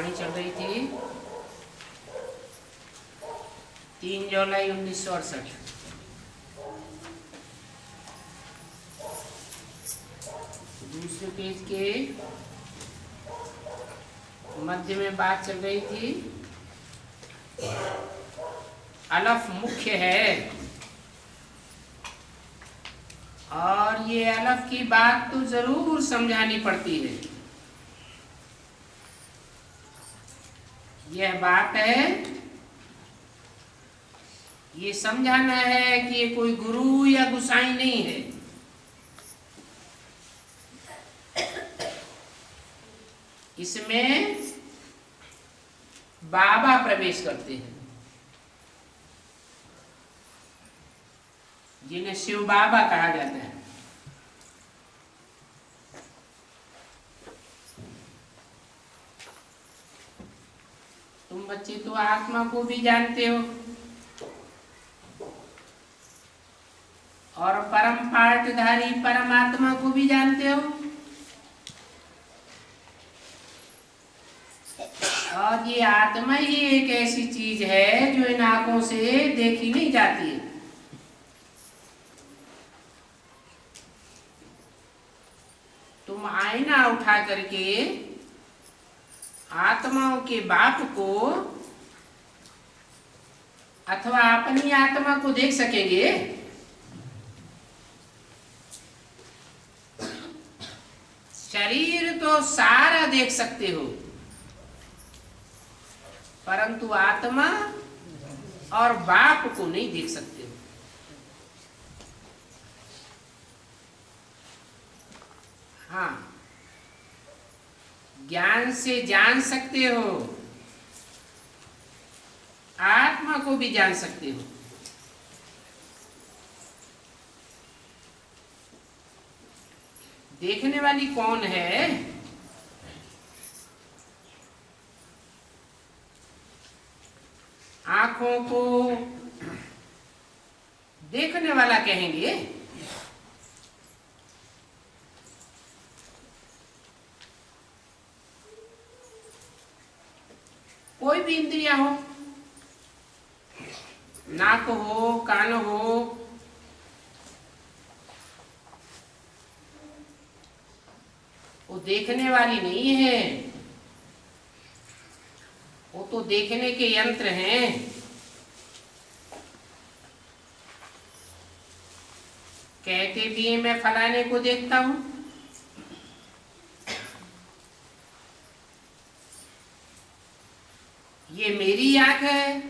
वाणी चल रही थी 3 जुलाई 1968। दूसरे पेज के मध्य में बात चल रही थी अलफ मुख्य है, और ये अलफ की बात तो जरूर समझानी पड़ती है। यह बात है, ये समझाना है कि ये कोई गुरु या गुसाई नहीं है। इसमें बाबा प्रवेश करते हैं, जिन्हें शिव बाबा कहा जाता है। तुम बच्चे तो आत्मा को भी जानते हो और परम पाठधारी परमात्मा को भी जानते हो, और ये आत्मा ही एक ऐसी चीज है जो इन आंखों से देखी नहीं जाती है। तुम आईना उठा करके आत्माओं के बाप को अथवा अपनी आत्मा को देख सकेंगे? शरीर तो सारा देख सकते हो, परंतु आत्मा और बाप को नहीं देख सकते हो। हाँ, ज्ञान से जान सकते हो, आत्मा को भी जान सकते हो। देखने वाली कौन है? आंखों को देखने वाला कहेंगे। कोई भी इंद्रियां हो, नाक हो, कान हो, वो देखने वाली नहीं है, वो तो देखने के यंत्र हैं। कहते भी हैं मैं फलाने को देखता हूं, ये मेरी आंख है,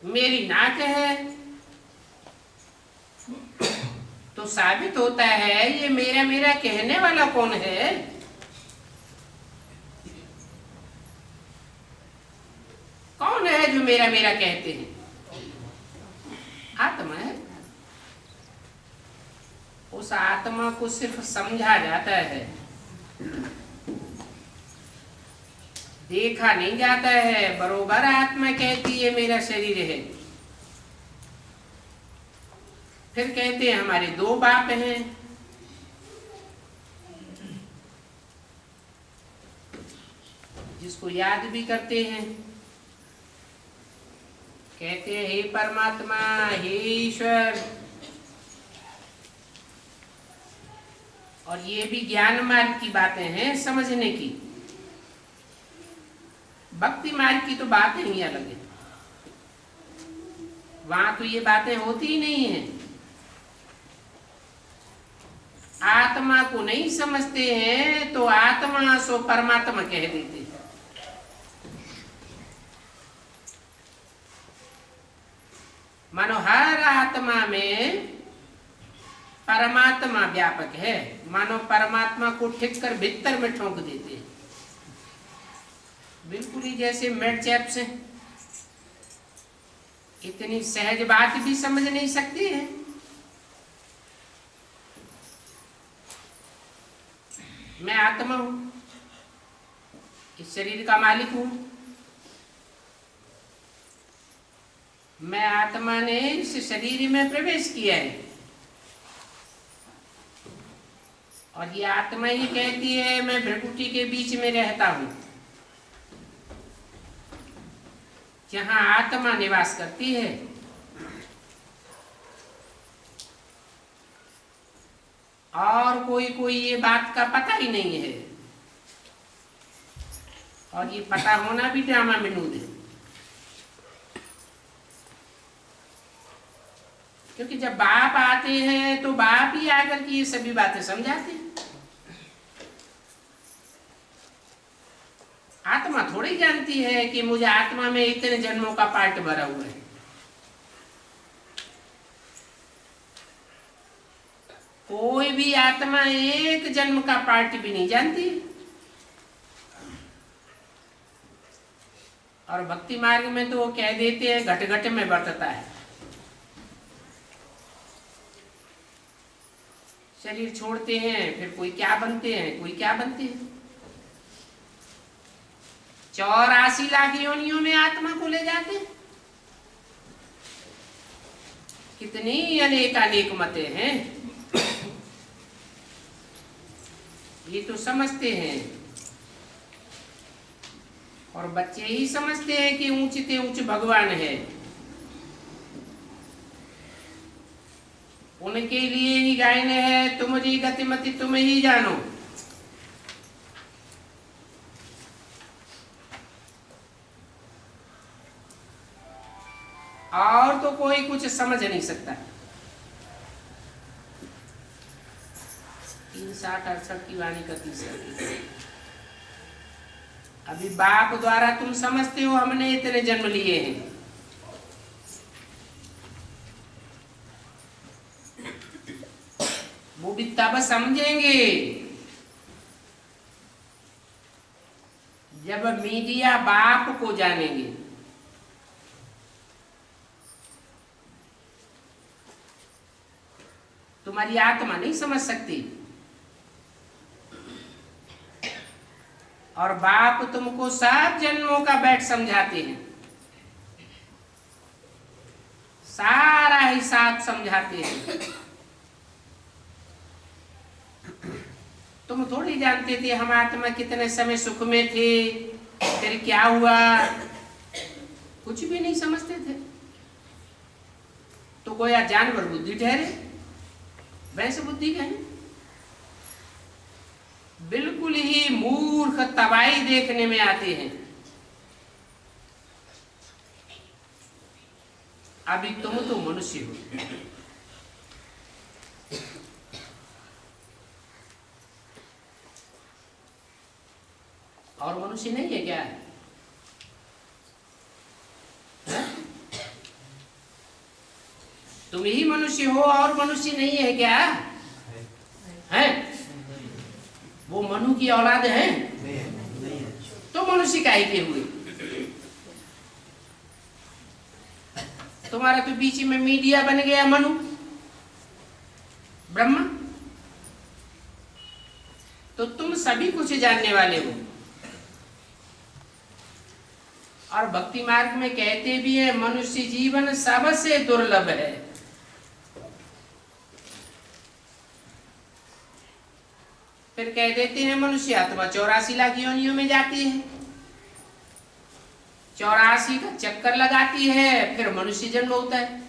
मेरी नाक है, तो साबित होता है ये मेरा मेरा कहने वाला कौन है? कौन है जो मेरा मेरा कहते हैं? आत्मा है। उस आत्मा को सिर्फ समझा जाता है, देखा नहीं जाता है। बरोबर आत्मा कहती है मेरा शरीर है। फिर कहते हैं हमारे 2 बाप हैं। जिसको याद भी करते हैं, कहते हैं हे परमात्मा, हे ईश्वर। और ये भी ज्ञान मार्ग की बातें हैं, समझने की। भक्ति मार्ग की तो बातें ही अलग है, वहां तो ये बातें होती ही नहीं है। आत्मा को नहीं समझते हैं तो आत्मा सो परमात्मा कह देते हैं। मानो हर आत्मा में परमात्मा व्यापक है, मानो परमात्मा को ठीक कर भीतर में ठोक देते हैं। बिल्कुल ही जैसे मेड चैप से इतनी सहज बात भी समझ नहीं सकती है। मैं आत्मा हूं, इस शरीर का मालिक हूं। मैं आत्मा ने इस शरीर में प्रवेश किया है और ये आत्मा ही कहती है मैं भ्रकुटी के बीच में रहता हूं, जहां आत्मा निवास करती है। और कोई ये बात का पता ही नहीं है, और ये पता होना भी ड्रामा विनोद है। क्योंकि जब बाप आते हैं तो बाप ही आकर के ये सभी बातें समझाते हैं। आत्मा थोड़ी जानती है कि मुझे आत्मा में इतने जन्मों का पार्ट भरा हुआ है। कोई भी आत्मा एक जन्म का पार्ट भी नहीं जानती। और भक्ति मार्ग में तो वो कह देते हैं घट घट में बरतता है। शरीर छोड़ते हैं फिर कोई क्या बनते हैं, कोई क्या बनते हैं। 84 लाख योनियों में आत्मा को ले जाते हैं। कितनी अनेक मतें हैं, ये तो समझते हैं। और बच्चे ही समझते हैं कि ऊंचते ऊंच भगवान है। उनके लिए ही गायन है तुम्हारी गतिमति तुम ही जानो। और तो कोई कुछ समझ नहीं सकता। 360-68 की वाणी का तीसरा। अभी बाप द्वारा तुम समझते हो हमने इतने जन्म लिए हैं। वो भी तब समझेंगे जब मीडिया बाप को जानेंगे। तुम्हारी आत्मा नहीं समझ सकती, और बाप तुमको सब जन्मों का बैठ समझाते हैं, सारा हिसाब समझाते हैं। तुम थोड़ी जानते थे हम आत्मा कितने समय सुख में थे, फिर क्या हुआ, कुछ भी नहीं समझते थे। तो गोया जानवर बुद्धि ठहरे, वैसे बुद्धि कहें। बिल्कुल ही मूर्ख तबाही देखने में आते हैं। अभी तुम तो मनुष्य हो, और मनुष्य नहीं है क्या? तुम ही मनुष्य हो और मनुष्य नहीं है क्या? है? वो मनु की औलाद है तो मनुष्य काहे के हुए? तुम्हारा तो बीच में मीडिया बन गया मनु ब्रह्मा। तो तुम सभी कुछ जानने वाले हो। और भक्ति मार्ग में कहते भी है मनुष्य जीवन सबसे दुर्लभ है। फिर कह देते हैं मनुष्य आत्मा 84 लाख योनियों में जाती है, 84 का चक्कर लगाती है, फिर मनुष्य जन्म होता है।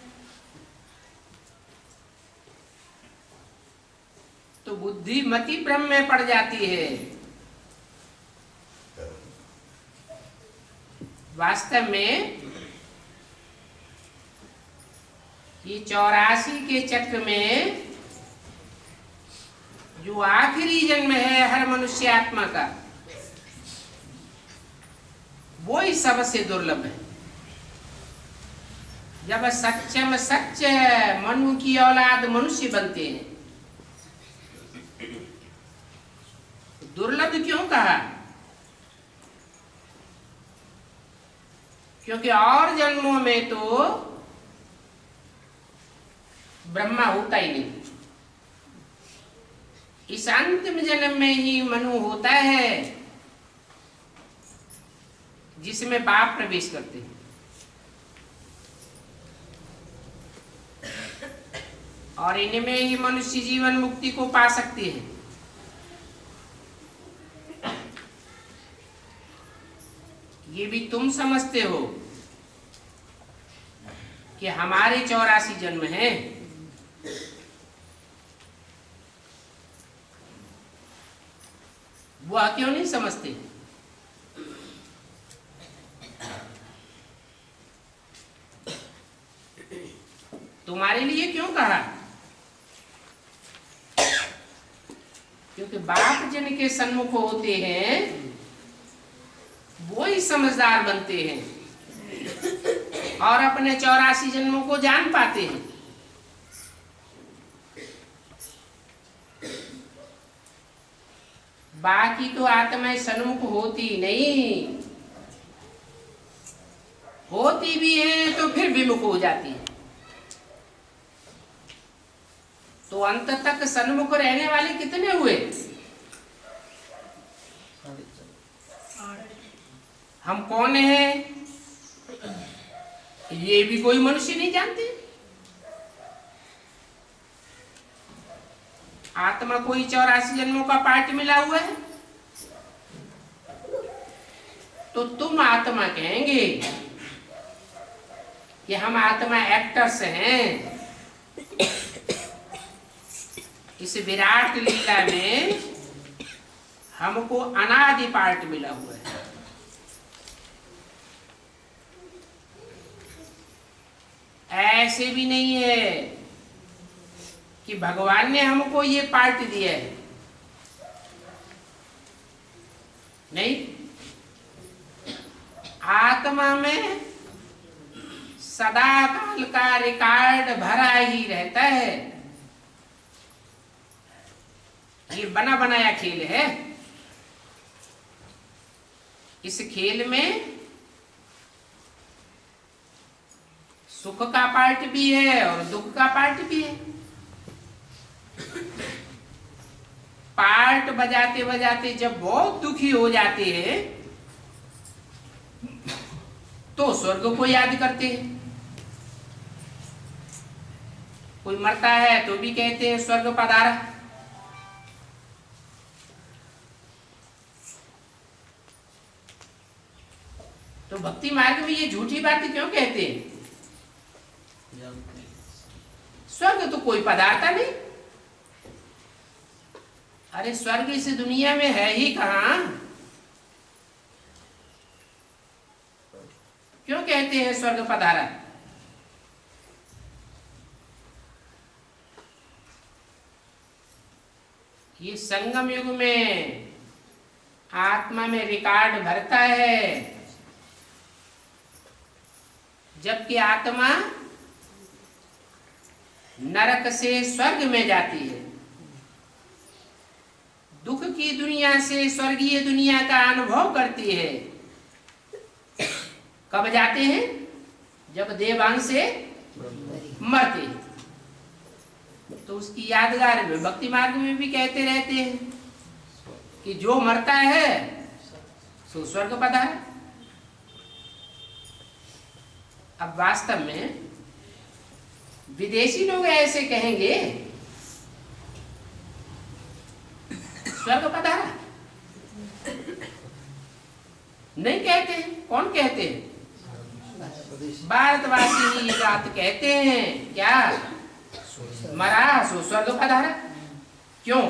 तो बुद्धिमती भ्रम में पड़ जाती है। वास्तव में ये 84 के चक्र में जो आखिरी जन्म है हर मनुष्य आत्मा का, वो ही सबसे दुर्लभ है। जब सच्चम सच मनु की औलाद मनुष्य बनते हैं। दुर्लभ क्यों कहा? क्योंकि और जन्मों में तो ब्रह्मा होता ही नहीं। इस अंतिम जन्म में ही मनु होता है जिसमें बाप प्रवेश करते हैं। और इनमें ही मनुष्य जीवन मुक्ति को पा सकते हैं। ये भी तुम समझते हो कि हमारे 84 जन्म हैं। वह क्यों नहीं समझते? तुम्हारे लिए क्यों कहा? क्योंकि बाप जिनके सन्मुख होते हैं वो ही समझदार बनते हैं और अपने 84 जन्मों को जान पाते हैं। बाकी तो आत्माएं सन्मुख होती नहीं, होती भी है तो फिर विमुख हो जाती है। तो अंत तक सन्मुख रहने वाले कितने हुए? हम कौन हैं ये भी कोई मनुष्य नहीं जानते। आत्मा कोई 84 जन्मों का पार्ट मिला हुआ है। तो तुम आत्मा कहेंगे कि हम आत्मा एक्टर्स हैं। इस विराट लीला में हमको अनादि पार्ट मिला हुआ है। ऐसे भी नहीं है कि भगवान ने हमको ये पार्ट दिया है, नहीं। आत्मा में सदा काल का रिकॉर्ड भरा ही रहता है। ये बना बनाया खेल है। इस खेल में सुख का पार्ट भी है और दुख का पार्ट भी है। पार्ट बजाते बजाते जब बहुत दुखी हो जाते हैं तो स्वर्ग को याद करते हैं। कोई मरता है तो भी कहते हैं स्वर्ग पधारा। तो भक्ति मार्ग में ये झूठी बातें क्यों कहते हैं? स्वर्ग तो कोई पदार्थ नहीं। अरे स्वर्ग इस दुनिया में है ही कहां? क्यों कहते हैं स्वर्ग पधारा? ये संगम युग में आत्मा में रिकॉर्ड भरता है, जबकि आत्मा नरक से स्वर्ग में जाती है। दुख की दुनिया से स्वर्गीय दुनिया का अनुभव करती है। कब जाते हैं? जब देवांश से मरते हैं। तो उसकी यादगार में भक्ति मार्ग में भी कहते रहते हैं कि जो मरता है सो स्वर्ग पधारे। अब वास्तव में विदेशी लोग ऐसे कहेंगे स्वर्ग पधारा, नहीं कहते। कौन कहते हैं? भारतवासी ही ये बात कहते हैं। क्या? मरा सो स्वर्ग पधारा। क्यों?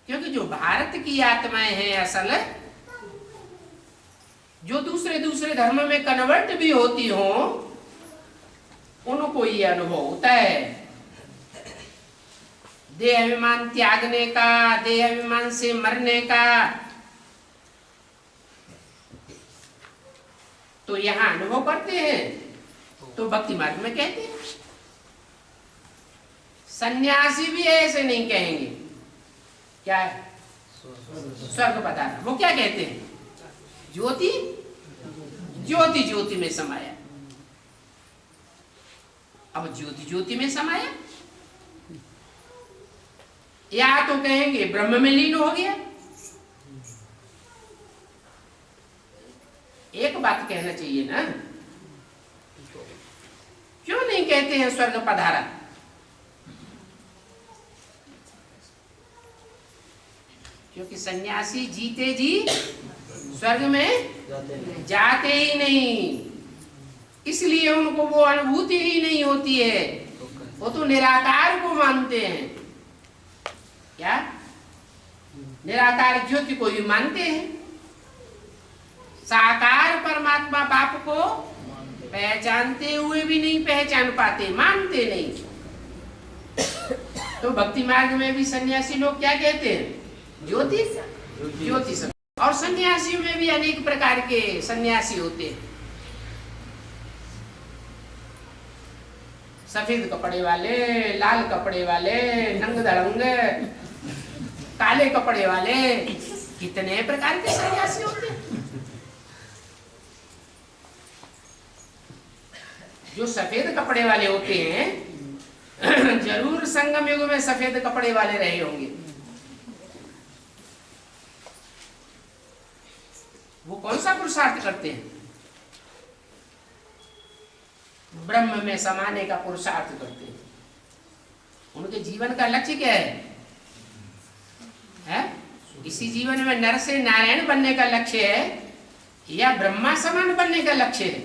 क्योंकि जो भारत की आत्माएं हैं असल, जो दूसरे दूसरे धर्म में कन्वर्ट भी होती हो, उनको ये अनुभव होता है देह अभिमान त्यागने का, देह अभिमान से मरने का। तो यहां अनुभव करते हैं तो भक्ति मार्ग में कहते हैं। सन्यासी भी ऐसे नहीं कहेंगे। क्या है? स्वर्ग पधारा। वो क्या कहते हैं? ज्योति ज्योति ज्योति में समाया। अब ज्योति ज्योति में समाया, या तो कहेंगे ब्रह्म में लीन हो गया। एक बात कहना चाहिए ना, क्यों नहीं कहते हैं स्वर्ग पधारा? क्योंकि सन्यासी जीते जी स्वर्ग में जाते ही नहीं, इसलिए उनको वो अनुभूति ही नहीं होती है। वो तो निराकार को मानते हैं। क्या? निराकार ज्योति को ही मानते हैं। साकार परमात्मा बाप को पहचानते हुए भी नहीं पहचान पाते, मानते नहीं। तो भक्ति मार्ग में भी सन्यासी लोग क्या कहते हैं? ज्योति ज्योति। और सन्यासियों में भी अनेक प्रकार के सन्यासी होते हैं। सफेद कपड़े वाले, लाल कपड़े वाले, नंग दड़ंग, काले कपड़े वाले, कितने प्रकार के सन्यासी होते हैं। जो सफेद कपड़े वाले होते हैं जरूर संगम युग में सफेद कपड़े वाले रहे होंगे। वो कौन सा पुरुषार्थ करते हैं? ब्रह्म में समाने का पुरुषार्थ करते हैं। उनके जीवन का लक्ष्य क्या है? इसी जीवन में नर से नारायण बनने का लक्ष्य है या ब्रह्मा समान बनने का लक्ष्य है?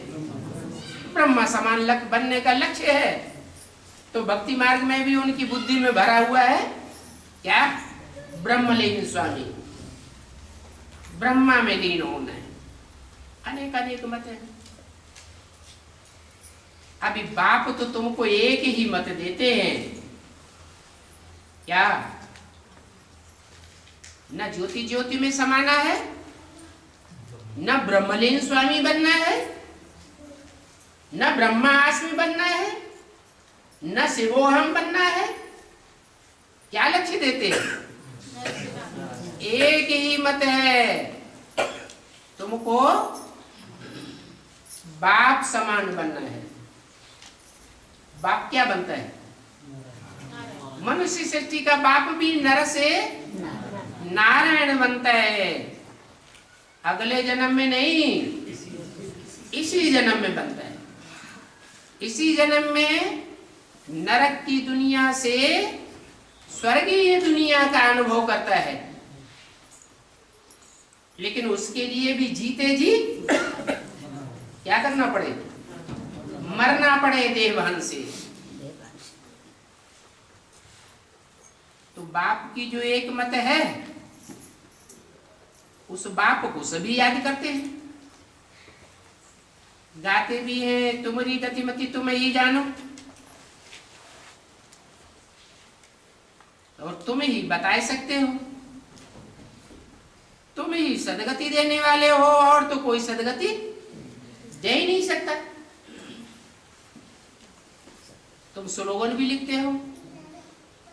ब्रह्मा समान बनने का लक्ष्य है। तो भक्ति मार्ग में भी उनकी बुद्धि में भरा हुआ है क्या? ब्रह्मलीन स्वामी, ब्रह्मा में लीन होना है। अनेक अनेक मत है। अभी बाप तो तुमको एक ही मत देते हैं क्या? न ज्योति ज्योति में समाना है, न ब्रह्मलीन स्वामी बनना है, न ब्रह्मास्मि बनना है, न शिवोहम बनना है। क्या लक्ष्य देते हैं? एक ही मत है, तुमको बाप समान बनना है। बाप क्या बनता है? मनुष्य सृष्टि का बाप भी नर से नारायण बनता है। अगले जन्म में नहीं, इसी जन्म में बनता है। इसी जन्म में नरक की दुनिया से स्वर्गीय दुनिया का अनुभव करता है। लेकिन उसके लिए भी जीते जी क्या करना पड़े? मरना पड़े देवहन से। तो बाप की जो एक मत है, उस बाप को सभी याद करते हैं, गाते भी हैं, तुम्हारी गतिमति तुम ही जानो, और तुम ही बता सकते हो। तुम ही सदगति देने वाले हो, और तो कोई सदगति दे ही नहीं सकता। तुम स्लोगन भी लिखते हो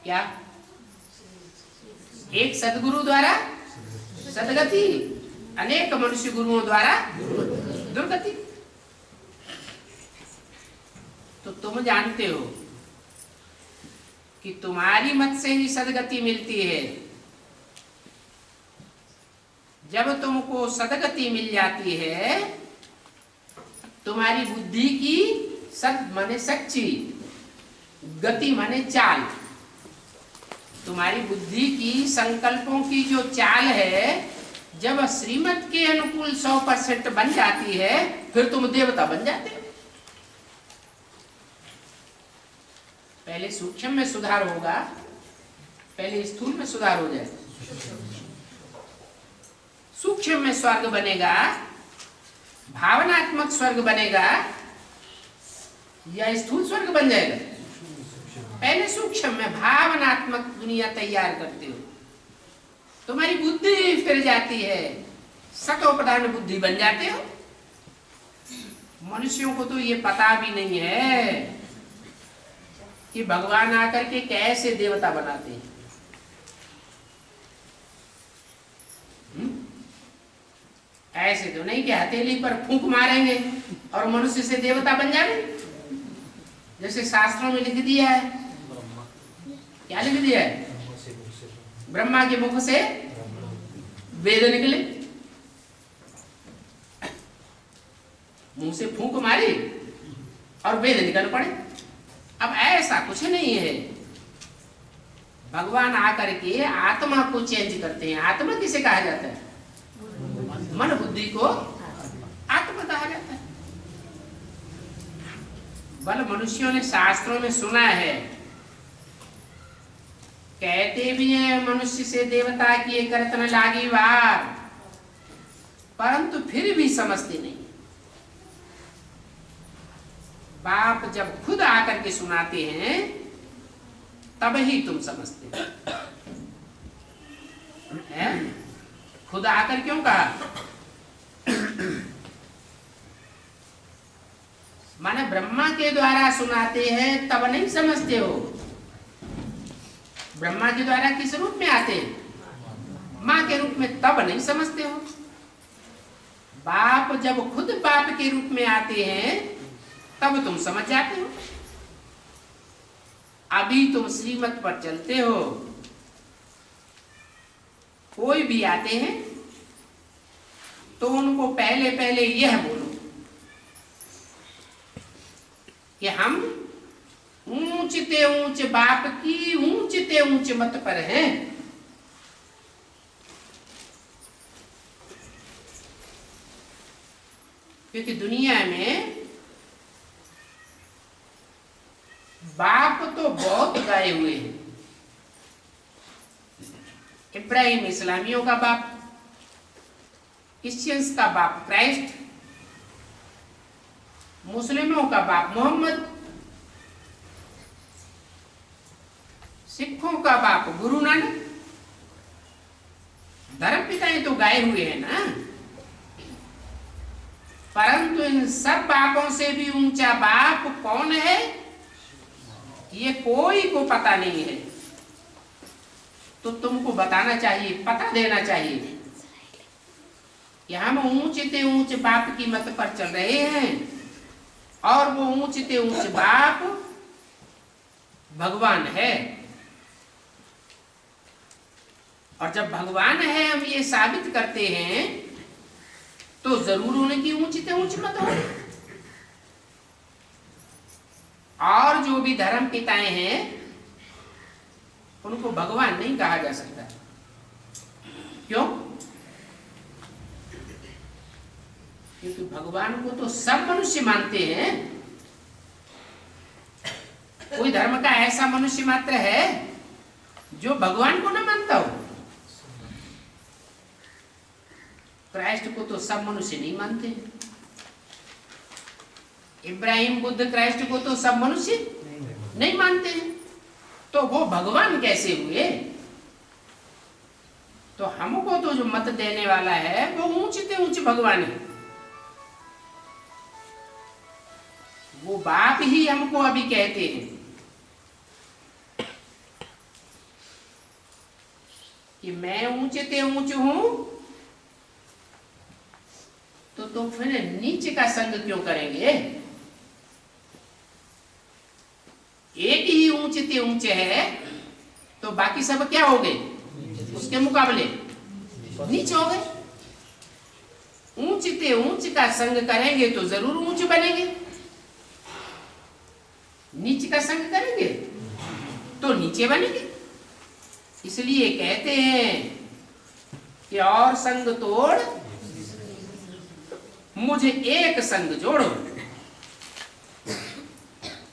क्या? एक सदगुरु द्वारा सदगति, अनेक मनुष्य गुरुओं द्वारा दुर्गति। तो तुम जानते हो कि तुम्हारी मत से ही सदगति मिलती है। जब तुमको सदगति मिल जाती है, तुम्हारी बुद्धि की सद माने सच्ची, गति माने चाल, तुम्हारी बुद्धि की संकल्पों की जो चाल है, जब श्रीमत के अनुकूल 100% बन जाती है, फिर तुम देवता बन जाते हो। पहले सूक्ष्म में सुधार होगा, पहले स्थूल में सुधार हो जाए। सूक्ष्म में स्वर्ग बनेगा, भावनात्मक स्वर्ग बनेगा, या स्थूल स्वर्ग बन जाएगा? पहले सूक्ष्म में भावनात्मक दुनिया तैयार करते हो, तुम्हारी बुद्धि फिर जाती है, सतोप्रधान बुद्धि बन जाते हो। मनुष्यों को तो ये पता भी नहीं है कि भगवान आकर के कैसे देवता बनाते हैं। ऐसे तो नहीं कि हथेली पर फूंक मारेंगे और मनुष्य से देवता बन जाए, जैसे शास्त्रों में लिख दिया है। क्या लिख दिया है? ब्रह्मा के मुख से वेद निकले, मुंह से फूंक मारी और वेद निकल पड़े। अब ऐसा कुछ नहीं है। भगवान आकर के आत्मा को चेंज करते हैं। आत्मा किसे कहा जाता है? मन बुद्धि को आत्मा कहा जाता है। बल मनुष्यों ने शास्त्रों में सुना है, कहते भी हैं मनुष्य से देवता की करतन लागी वार, परंतु फिर भी समझते नहीं। बाप जब खुद आकर के सुनाते हैं तब ही तुम समझते हैं। खुद आकर क्यों कहा? माने ब्रह्मा के द्वारा सुनाते हैं तब नहीं समझते हो। ब्रह्मा के द्वारा किस रूप में आते हैं? माँ के रूप में, तब नहीं समझते हो। बाप जब खुद बाप के रूप में आते हैं तब तुम समझ जाते हो। अभी तुम श्रीमत पर चलते हो, कोई भी आते हैं तो उनको पहले पहले यह बोलो कि हम ऊंचते ऊंच बाप की ऊंचते ऊंच मत पर हैं। क्योंकि दुनिया में बाप तो बहुत गाए हुए हैं। इब्राहिम इस्लामियों का बाप, क्रिश्चियंस का बाप क्राइस्ट, मुस्लिमों का बाप मोहम्मद, सिखों का बाप गुरु नानक। धर्म पिताएं तो गाए हुए हैं ना, परंतु इन सब बापों से भी ऊंचा बाप कौन है ये कोई को पता नहीं है। तो तुमको बताना चाहिए, पता देना चाहिए कि हम ऊंचते ऊंच बाप की मत पर चल रहे हैं और वो ऊंचते ऊंच बाप भगवान है। और जब भगवान है हम ये साबित करते हैं तो जरूर उनकी ऊंचते ऊंच मत हो। और जो भी धर्म पिताएं हैं उनको भगवान नहीं कहा जा सकता। क्यों? क्योंकि भगवान को तो सब मनुष्य मानते हैं। कोई धर्म का ऐसा मनुष्य मात्र है जो भगवान को न मानता हो। क्राइस्ट को तो सब मनुष्य नहीं मानते। इब्राहिम बुद्ध क्राइस्ट को तो सब मनुष्य नहीं मानते हैं, तो वो भगवान कैसे हुए? तो हमको तो जो मत देने वाला है वो ऊंचते ऊंच भगवान है। वो बाप ही हमको अभी कहते हैं कि मैं ऊंचते ऊंच हूं, तो तुम फिर नीचे का संग क्यों करेंगे? एक ही ऊंचते ऊंचे है तो बाकी सब क्या हो गए? उसके मुकाबले नीचे हो गए। ऊंचते ऊंच का संग करेंगे तो जरूर ऊंच बनेंगे, नीचे का संग करेंगे तो नीचे बनेंगे। इसलिए कहते हैं कि और संग तोड़ मुझे एक संग जोड़ो।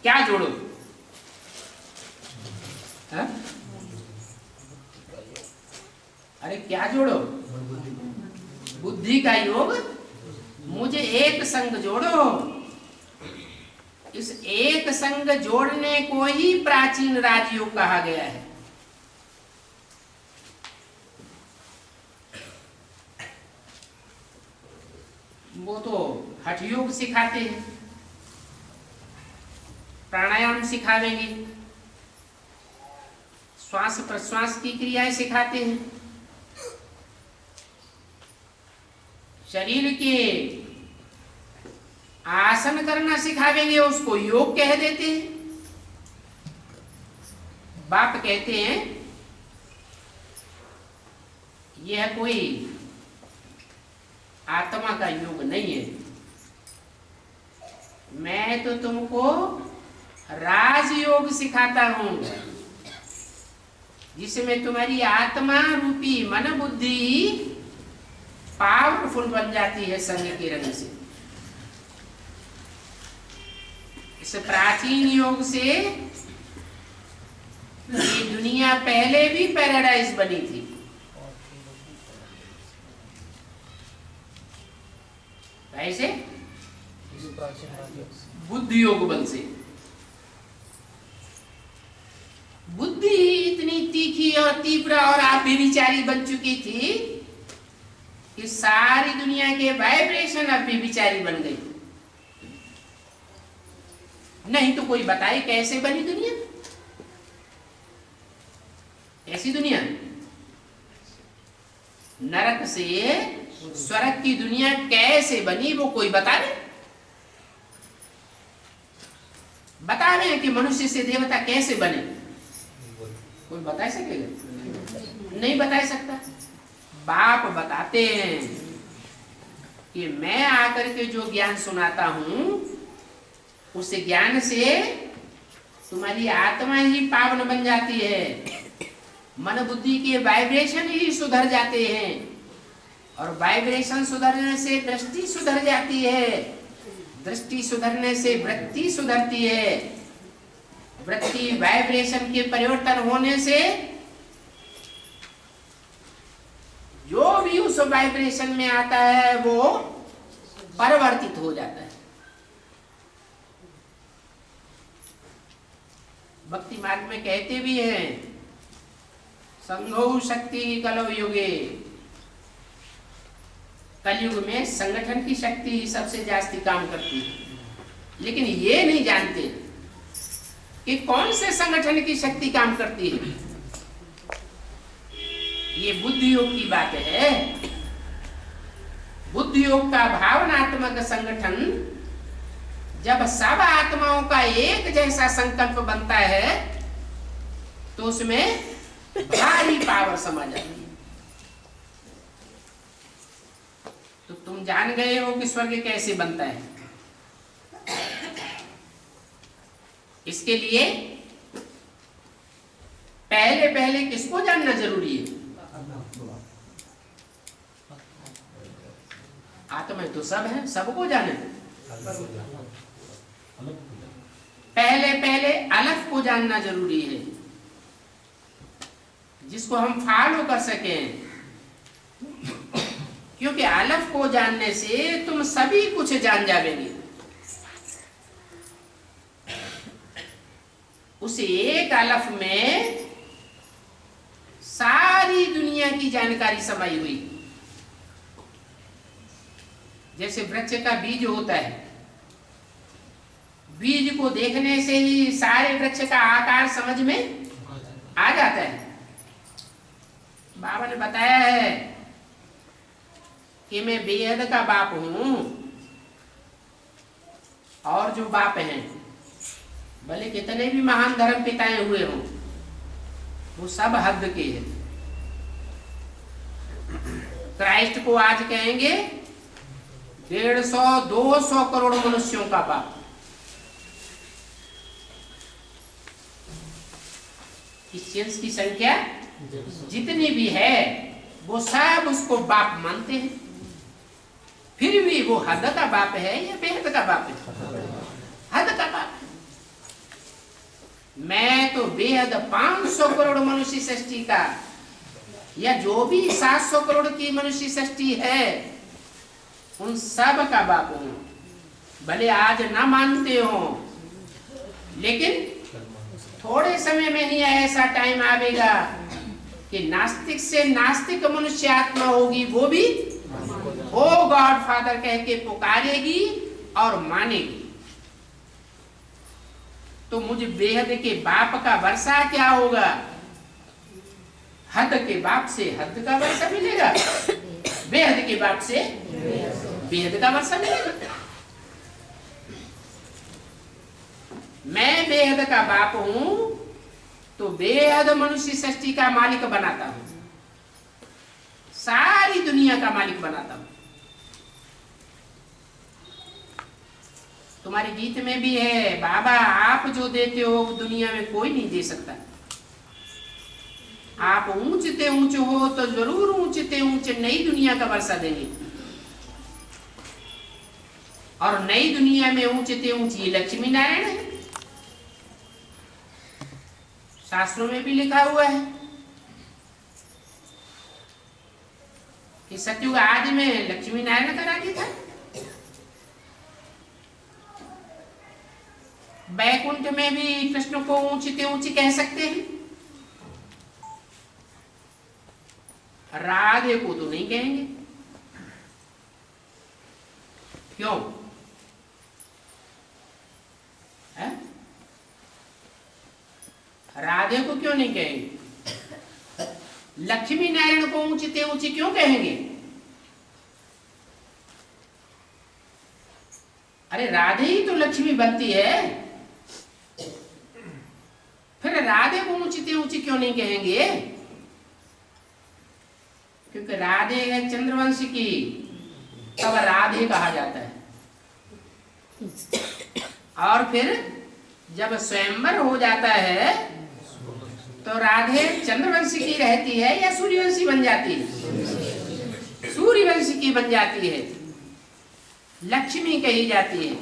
क्या जोड़ो? हा? अरे क्या जोड़ो? बुद्धि का योग। मुझे एक संग जोड़ो। इस एक संग जोड़ने को ही प्राचीन राजयोग कहा गया है। वो तो हठ योग सिखाते हैं, प्राणायाम सिखावेंगे, श्वास प्रश्वास की क्रियाएं सिखाते हैं, शरीर के आसन करना सिखावेंगे, उसको योग कह देते हैं। बाप कहते हैं यह कोई आत्मा का योग नहीं है, मैं तो तुमको राजयोग सिखाता हूं। जिसमें तुम्हारी आत्मा रूपी मन बुद्धि पावरफुल बन जाती है संग के रंग से। इस प्राचीन योग से ये दुनिया पहले भी पैराडाइज बनी थी। कैसे? बुद्धि योग बल से। बुद्धि इतनी तीखी और तीव्र और आप बेविचारी बन चुकी थी कि सारी दुनिया के वाइब्रेशन अब बेविचारी बन गई। नहीं तो कोई बताए कैसे बनी दुनिया? ऐसी दुनिया नरक से स्वर्ग की दुनिया कैसे बनी, वो कोई बता दे। बता रहे हैं कि मनुष्य से देवता कैसे बने, कोई बता सकेगा? नहीं बता सकता। बाप बताते हैं कि मैं आकर के जो ज्ञान सुनाता हूं उस ज्ञान से तुम्हारी आत्मा ही पावन बन जाती है, मन बुद्धि के वाइब्रेशन ही सुधर जाते हैं, और वाइब्रेशन सुधरने से दृष्टि सुधर जाती है, दृष्टि सुधरने से वृत्ति सुधरती है, वृत्ति वाइब्रेशन के परिवर्तन होने से जो भी उस वाइब्रेशन में आता है वो परिवर्तित हो जाता है। भक्ति मार्ग में कहते भी हैं, संघौ शक्ति कलौ युगे, कलयुग में संगठन की शक्ति सबसे जास्ती काम करती है। लेकिन ये नहीं जानते कि कौन से संगठन की शक्ति काम करती है। ये बुद्धि योग की बात है। बुद्धि योग का भावनात्मक संगठन जब सब आत्माओं का एक जैसा संकल्प बनता है तो उसमें भारी पावर समा जाती है। तो तुम जान गए हो कि स्वर्ग कैसे बनता है। इसके लिए पहले पहले किसको जानना जरूरी है? आत्मा तो सब है, सबको जाने। पहले पहले अलफ को जानना जरूरी है, जिसको हम फॉलो कर सकें, क्योंकि अलफ को जानने से तुम सभी कुछ जान जाओगे। उस एक अलफ में सारी दुनिया की जानकारी समाई हुई। जैसे वृक्ष का बीज होता है, बीज को देखने से ही सारे वृक्ष का आकार समझ में आ जाता है। बाबा ने बताया है कि मैं बेहद का बाप हूं, और जो बाप हैं भले कितने भी महान धर्म पिताएं हुए हों, वो सब हद के हैं। क्राइस्ट को आज कहेंगे 150-200 करोड़ मनुष्यों का बाप। क्रिश्चियंस की संख्या जितनी भी है वो सब उसको बाप मानते हैं। फिर भी वो हद का बाप है या बेहद का बाप है? हद का बाप है। मैं तो बेहद 500 करोड़ मनुष्य सृष्टि का, या जो भी 700 करोड़ की मनुष्य सृष्टि है, उन सब का बाप हूं। भले आज ना मानते हो, लेकिन थोड़े समय में ही ऐसा टाइम आएगा कि नास्तिक से नास्तिक मनुष्य आत्मा होगी, वो भी ओ गॉड फादर कह के पुकारेगी और मानेगी। तो मुझे बेहद के बाप का वर्षा क्या होगा? हद के बाप से हद का वर्षा मिलेगा, बेहद के बाप से बेहद का वर्षा मिलेगा। मैं बेहद का बाप हूं तो बेहद मनुष्य सृष्टि का मालिक बनाता हूं, सारी दुनिया का मालिक बनाता हूं। तुम्हारे गीत में भी है, बाबा आप जो देते हो दुनिया में कोई नहीं दे सकता। आप ऊंचते ऊंचे हो तो जरूर ऊंचते ऊंचे नई दुनिया का वर्षा देंगे, और नई दुनिया में ऊंचते ऊंची लक्ष्मी नारायण है। शास्त्रों में भी लिखा हुआ है कि सतयुग आदि में लक्ष्मी नारायण का राज्य था। बैकुंठ में भी कृष्ण को ऊंचते ऊंची कह सकते हैं, राधे को तो नहीं कहेंगे। क्यों है? राधे को क्यों नहीं कहेंगे? लक्ष्मी नारायण को ऊंचते ऊंची क्यों कहेंगे? अरे राधे ही तो लक्ष्मी बनती है, फिर राधे को ऊंचते ऊंची क्यों नहीं कहेंगे? क्योंकि राधे है चंद्रवंश की, तब राधे कहा जाता है। और फिर जब स्वयंवर हो जाता है तो राधे चंद्रवंशी की रहती है या सूर्यवंशी बन जाती है? सूर्यवंशी की बन जाती है, लक्ष्मी कही जाती है।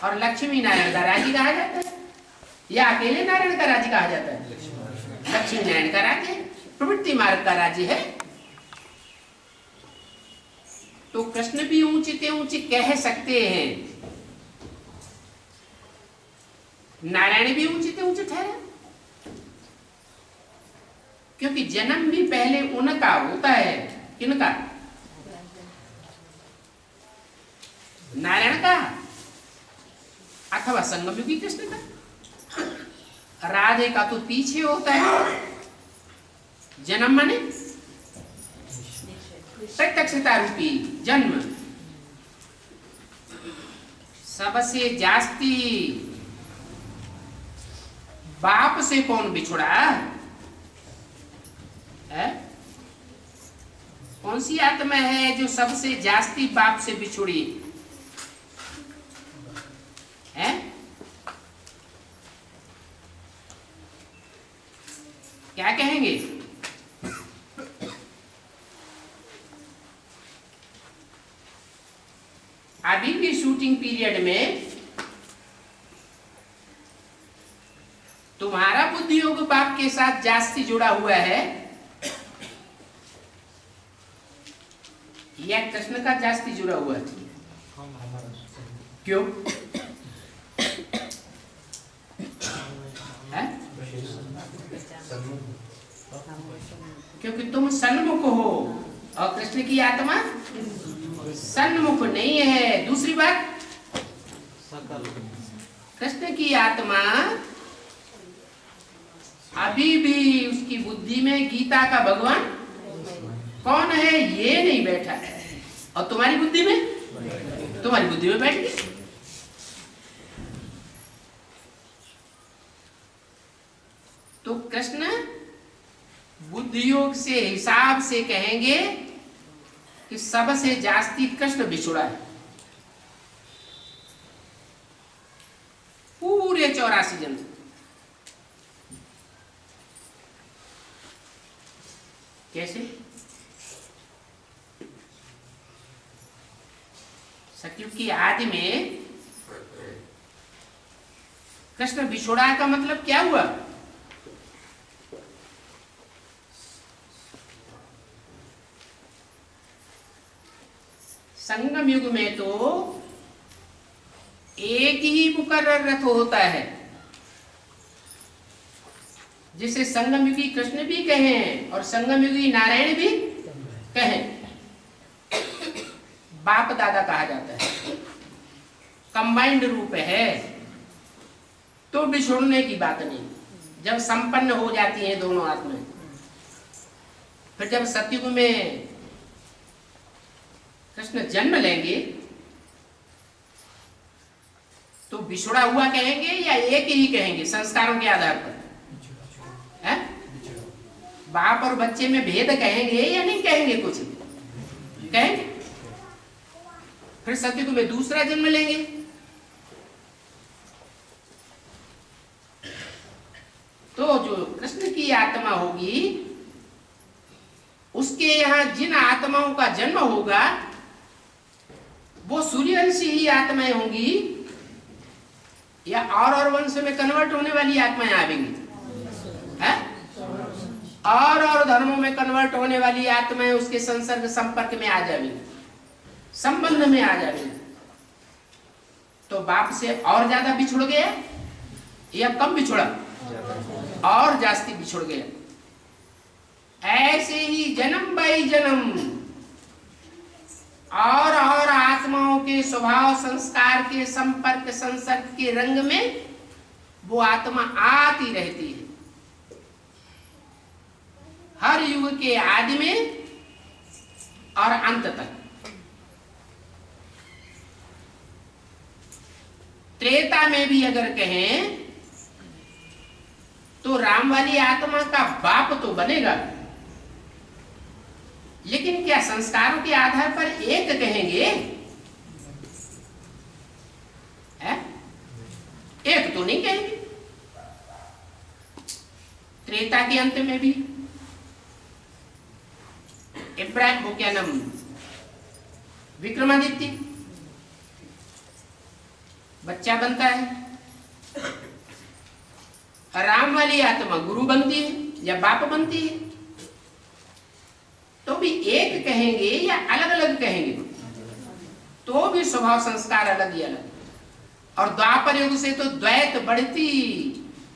और लक्ष्मी नारायण का राज्य कहा जाता है, या अकेले नारायण का राज्य कहा जाता है? लक्ष्मी नारायण का राज्य है, प्रवृत्ति मार्ग का राज्य है। तो कृष्ण भी ऊंचते ऊंचे कह सकते हैं, नारायण भी ऊंचते ऊंचे ठहरे, क्योंकि जन्म भी पहले उनका होता है। किनका? नारायण का अथवा संगमयुगी कृष्ण का। राधे का तो पीछे होता है। जन्म माने प्रत्यक्षता रूपी जन्म। सबसे जास्ती बाप से कौन बिछुड़ा है? कौन सी आत्मा है जो सबसे जास्ती बाप से बिछुड़ी है? क्या कहेंगे? अभी भी शूटिंग पीरियड में तुम्हारा बुद्धि योग बाप के साथ जास्ती जुड़ा हुआ है या कृष्ण का जास्ती जुड़ा हुआ है? क्यों है? क्योंकि तुम सन्मुख हो और कृष्ण की आत्मा सन्मुख नहीं है। दूसरी बात, कृष्ण की आत्मा अभी भी उसकी बुद्धि में गीता का भगवान कौन है ये नहीं बैठा है, और तुम्हारी बुद्धि में बैठ गई। तो कृष्ण बुद्धि योग से हिसाब से कहेंगे कि सबसे जास्ती कृष्ण बिछुड़ा है पूरे 84 जन्म। कैसे? सतयुग की आदि में कृष्ण बिछुड़ा का मतलब क्या हुआ? संगम युग में तो एक ही मुकर्रर रथ होता है, जिसे संगम युगी कृष्ण भी कहें और संगम युगी नारायण भी कहें। बाप दादा कहा जाता है, कंबाइंड रूप है, तो बिछुड़ने की बात नहीं। जब संपन्न हो जाती हैं दोनों आत्माएं, फिर जब सतयुग में कृष्ण जन्म लेंगे तो बिछुड़ा हुआ कहेंगे या एक ही कहेंगे संस्कारों के आधार पर? है? बाप और बच्चे में भेद कहेंगे या नहीं कहेंगे? कुछ कहेंगे। फिर सतयुग में दूसरा जन्म लेंगे, तो जो कृष्ण कृष्ण की आत्मा होगी, उसके यहाँ जिन आत्माओं का जन्म होगा वो सूर्यवंशी ही आत्माएं होंगी या और वंश में कन्वर्ट होने वाली आत्माएं आवेंगी? है? और धर्मों में कन्वर्ट होने वाली आत्माएं उसके संसर्ग संपर्क में आ जाएंगी, संबंध में आ जाएंगी। तो बाप से और ज्यादा बिछुड़ गया या कम बिछुड़ा? और जास्ती बिछुड़ गया। ऐसे ही जन्म बाई जन्म और आत्माओं के स्वभाव संस्कार के संपर्क संसर्ग के रंग में वो आत्मा आती रहती है, हर युग के आदि में और अंत तक। त्रेता में भी अगर कहें तो राम वाली आत्मा का बाप तो बनेगा, लेकिन क्या संस्कारों के आधार पर एक कहेंगे? है? एक तो नहीं कहेंगे। त्रेता के अंत में भी इब्राहिम, वो क्या नाम, विक्रमादित्य बच्चा बनता है, राम वाली आत्मा गुरु बनती है या बाप बनती है, तो भी एक कहेंगे या अलग अलग कहेंगे? तो भी स्वभाव संस्कार अलग ही अलग। और द्वापर युग से तो द्वैत बढ़ती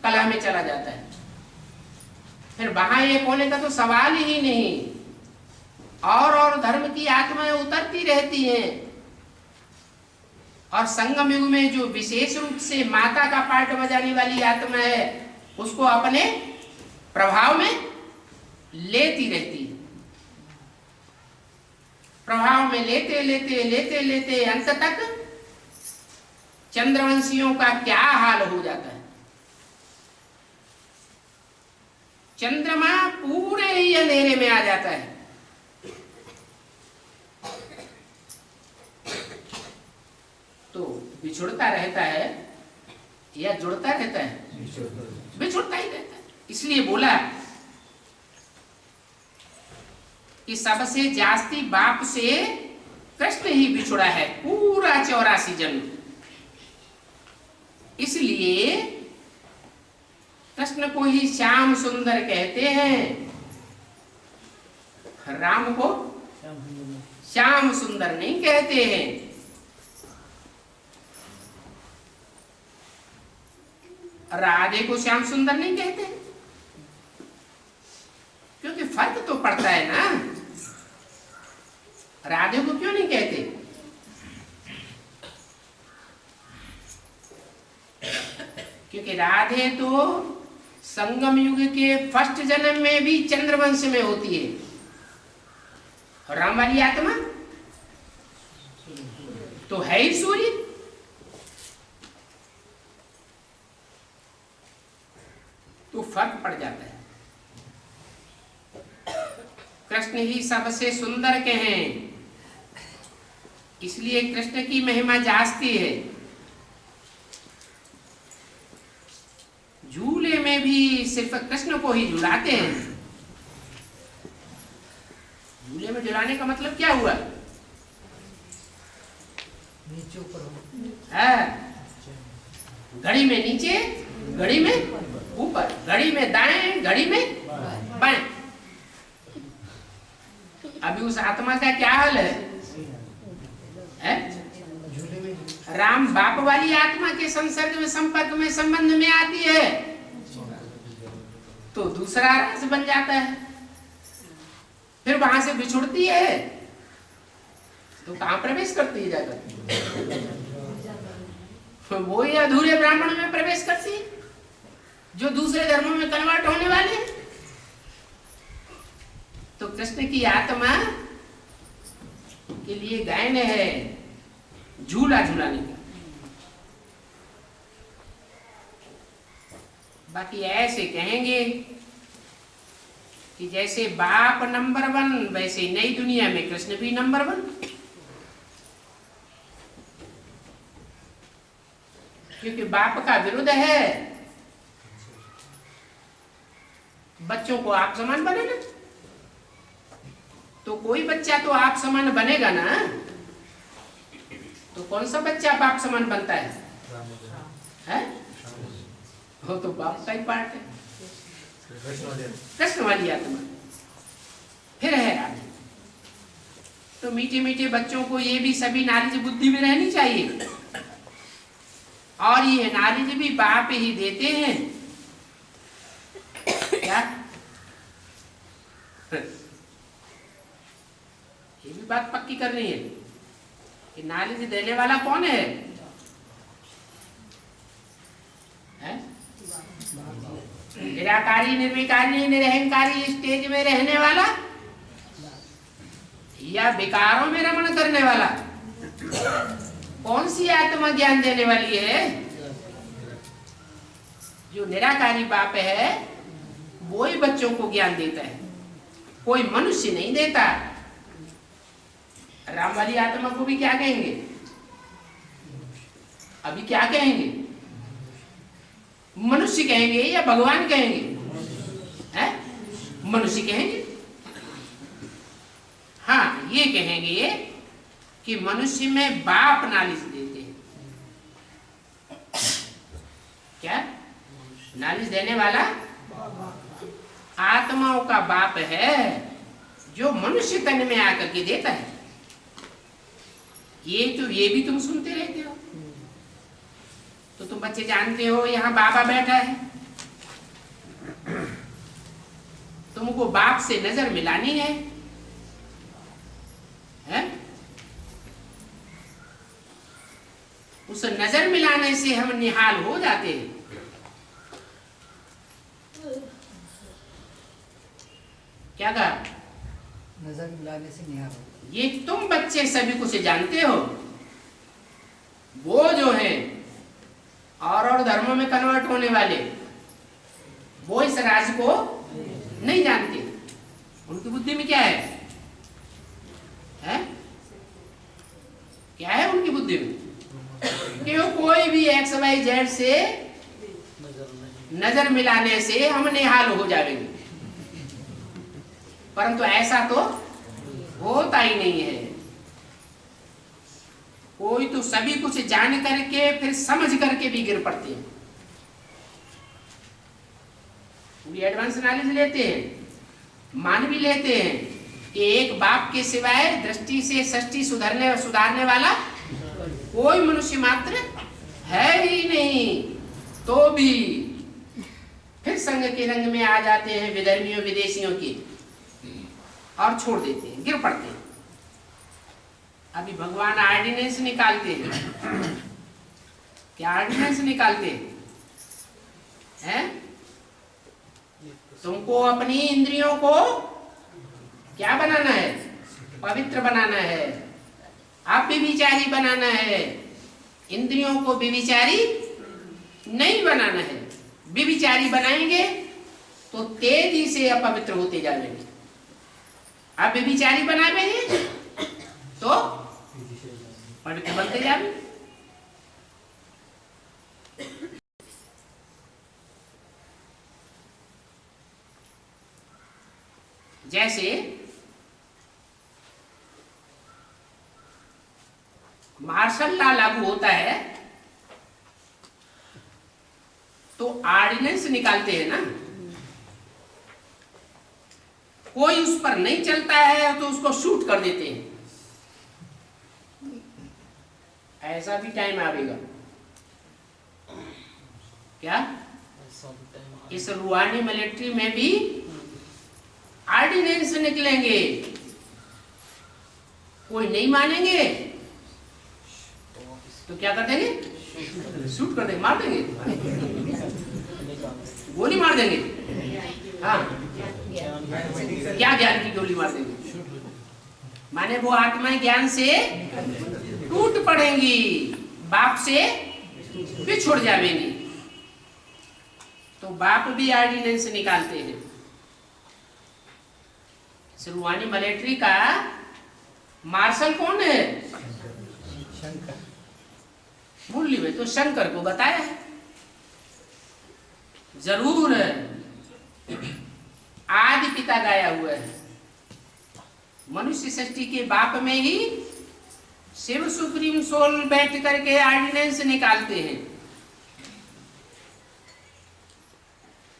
कला में चला जाता है, फिर वहां एक होने का तो सवाल ही नहीं। और धर्म की आत्माएं उतरती रहती हैं, और संगम युग में जो विशेष रूप से माता का पार्ट बजाने वाली आत्मा है उसको अपने प्रभाव में लेती रहती है। प्रभाव में लेते लेते लेते लेते अंत तक चंद्रवंशियों का क्या हाल हो जाता है। चंद्रमा पूरे ही अंधेरे में आ जाता है, तो बिछुड़ता रहता है या जुड़ता रहता है? बिछुड़ता ही रहता है। इसलिए बोला कि सबसे जास्ती बाप से कृष्ण ही बिछुड़ा है पूरा 84 जन्म। इसलिए कृष्ण को ही श्याम सुंदर कहते हैं, राम को श्याम सुंदर नहीं कहते हैं। राधे को श्याम सुंदर नहीं कहते, क्योंकि फर्क तो पड़ता है ना। राधे को क्यों नहीं कहते? क्योंकि राधे तो संगम युग के फर्स्ट जन्म में भी चंद्रवंश में होती है, और राम वाली आत्मा तो है ही सूर्य। तो फर्क पड़ जाता है। कृष्ण ही सबसे सुंदर के हैं, इसलिए कृष्ण की महिमा जास्ती है। झूले में भी सिर्फ कृष्ण को ही झुलाते हैं। झूले में झुलाने का मतलब क्या हुआ? नीचे ऊपर, घड़ी में नीचे, घड़ी में ऊपर, घड़ी में दाएं, घड़ी में बाएं। अभी उस आत्मा का क्या हाल है? राम बाप वाली आत्मा के संसर्ग में संपर्क में संबंध में आती है तो दूसरा रस बन जाता है, फिर वहां से बिछुड़ती है तो कहां प्रवेश करती है जाकर? वो ही अधूरे ब्राह्मण में प्रवेश करती है जो दूसरे धर्मों में कन्वर्ट होने वाले हैं। तो कृष्ण की आत्मा के लिए गायन है झूला झूलाने का। बाकी ऐसे कहेंगे कि जैसे बाप नंबर 1 वैसे नई दुनिया में कृष्ण भी नंबर 1, क्योंकि बाप का विरुद्ध है बच्चों को आप समान बनाना। तो कोई बच्चा तो आप समान बनेगा ना। तो कौन सा बच्चा बाप समान बनता है? वो तो बाप का ही पार्ट है, कृष्ण वाली आत्मा फिर है आगे। तो मीठे मीठे बच्चों को ये भी सभी नॉलेज बुद्धि में रहनी चाहिए, और ये नॉलेज भी बाप ही देते हैं। क्या ये भी बात पक्की करनी है कि नॉलेज देने वाला कौन है? निराकारी, निर्विकारी, निरहंकारी स्टेज में रहने वाला या विकारों में रमण करने वाला? कौन सी आत्मा ज्ञान देने वाली है? जो निराकारी बाप है वो ही बच्चों को ज्ञान देता है, कोई मनुष्य नहीं देता। राम वाली आत्मा को भी क्या कहेंगे? अभी क्या कहेंगे? मनुष्य कहेंगे या भगवान कहेंगे? हैं? मनुष्य कहेंगे। हाँ, ये कहेंगे कि मनुष्य में बाप नॉलेज देते हैं। क्या नॉलेज देने वाला? आत्माओं का बाप है जो मनुष्य तन में आकर के देता है। ये भी तुम सुनते रहते हो। तो तुम बच्चे जानते हो यहाँ बाबा बैठा है, तुमको बाप से नजर मिलानी है? उस नजर मिलाने से हम निहाल हो जाते हैं। क्या कहा? नजर मिलाने से निहाल हो। ये तुम बच्चे सभी कुछ जानते हो। वो जो है और धर्मों में कन्वर्ट होने वाले, वो इस राज को नहीं जानते। उनकी बुद्धि में क्या है? क्या है उनकी बुद्धि में? कि वो कोई भी एक्स वाई जेड से नजर मिलाने से हम निहाल हो जाएंगे, परंतु ऐसा तो होता ही नहीं है। कोई तो सभी कुछ जान करके फिर समझ करके भी गिर पड़ते हैं। पूरी एडवांस नॉलेज लेते हैं, मान भी लेते हैं कि एक बाप के सिवाय दृष्टि से सृष्टि सुधारने वाला कोई मनुष्य मात्र है ही नहीं। तो भी फिर संग के रंग में आ जाते हैं विधर्मियों विदेशियों की, और छोड़ देते हैं, गिर पड़ते हैं। अभी भगवान ऑर्डिनेंस निकालते हैं। क्या ऑर्डिनेंस निकालते हैं? तुमको अपनी इंद्रियों को क्या बनाना है? पवित्र बनाना है, आप व्यभिचारी बनाना है। इंद्रियों को व्यभिचारी नहीं बनाना है। व्यभिचारी बनाएंगे तो तेजी से अपवित्र होते जाएंगे। आप व्यभिचारी बनाएंगे तो पवित्र बनते जाएंगे। जैसे मार्शल लॉ लागू होता है तो ऑर्डिनेंस निकालते हैं ना। कोई उस पर नहीं चलता है तो उसको शूट कर देते हैं। ऐसा भी टाइम आएगा क्या? इस रूहानी मिलिट्री में भी ऑर्डिनेंस निकलेंगे। कोई नहीं मानेंगे तो क्या कर देंगे? शूट कर देंगे, मार देंगे, गोली मार देंगे। हाँ, क्या ज्ञान की गोली मार देंगे? माने वो आत्माएं ज्ञान से टूट पड़ेंगी, बाप से बिछुड़ जाएंगी। तो बाप भी ऑर्डिनेंस निकालते हैं। रूहानी मिलिट्री का मार्शल कौन है? शंकर। मुरली में तो शंकर को बताया है। जरूर गीता गाया हुआ है। मनुष्य सृष्टि के बाप में ही शिव सुप्रीम सोल बैठ करके ऑर्डिनेंस निकालते हैं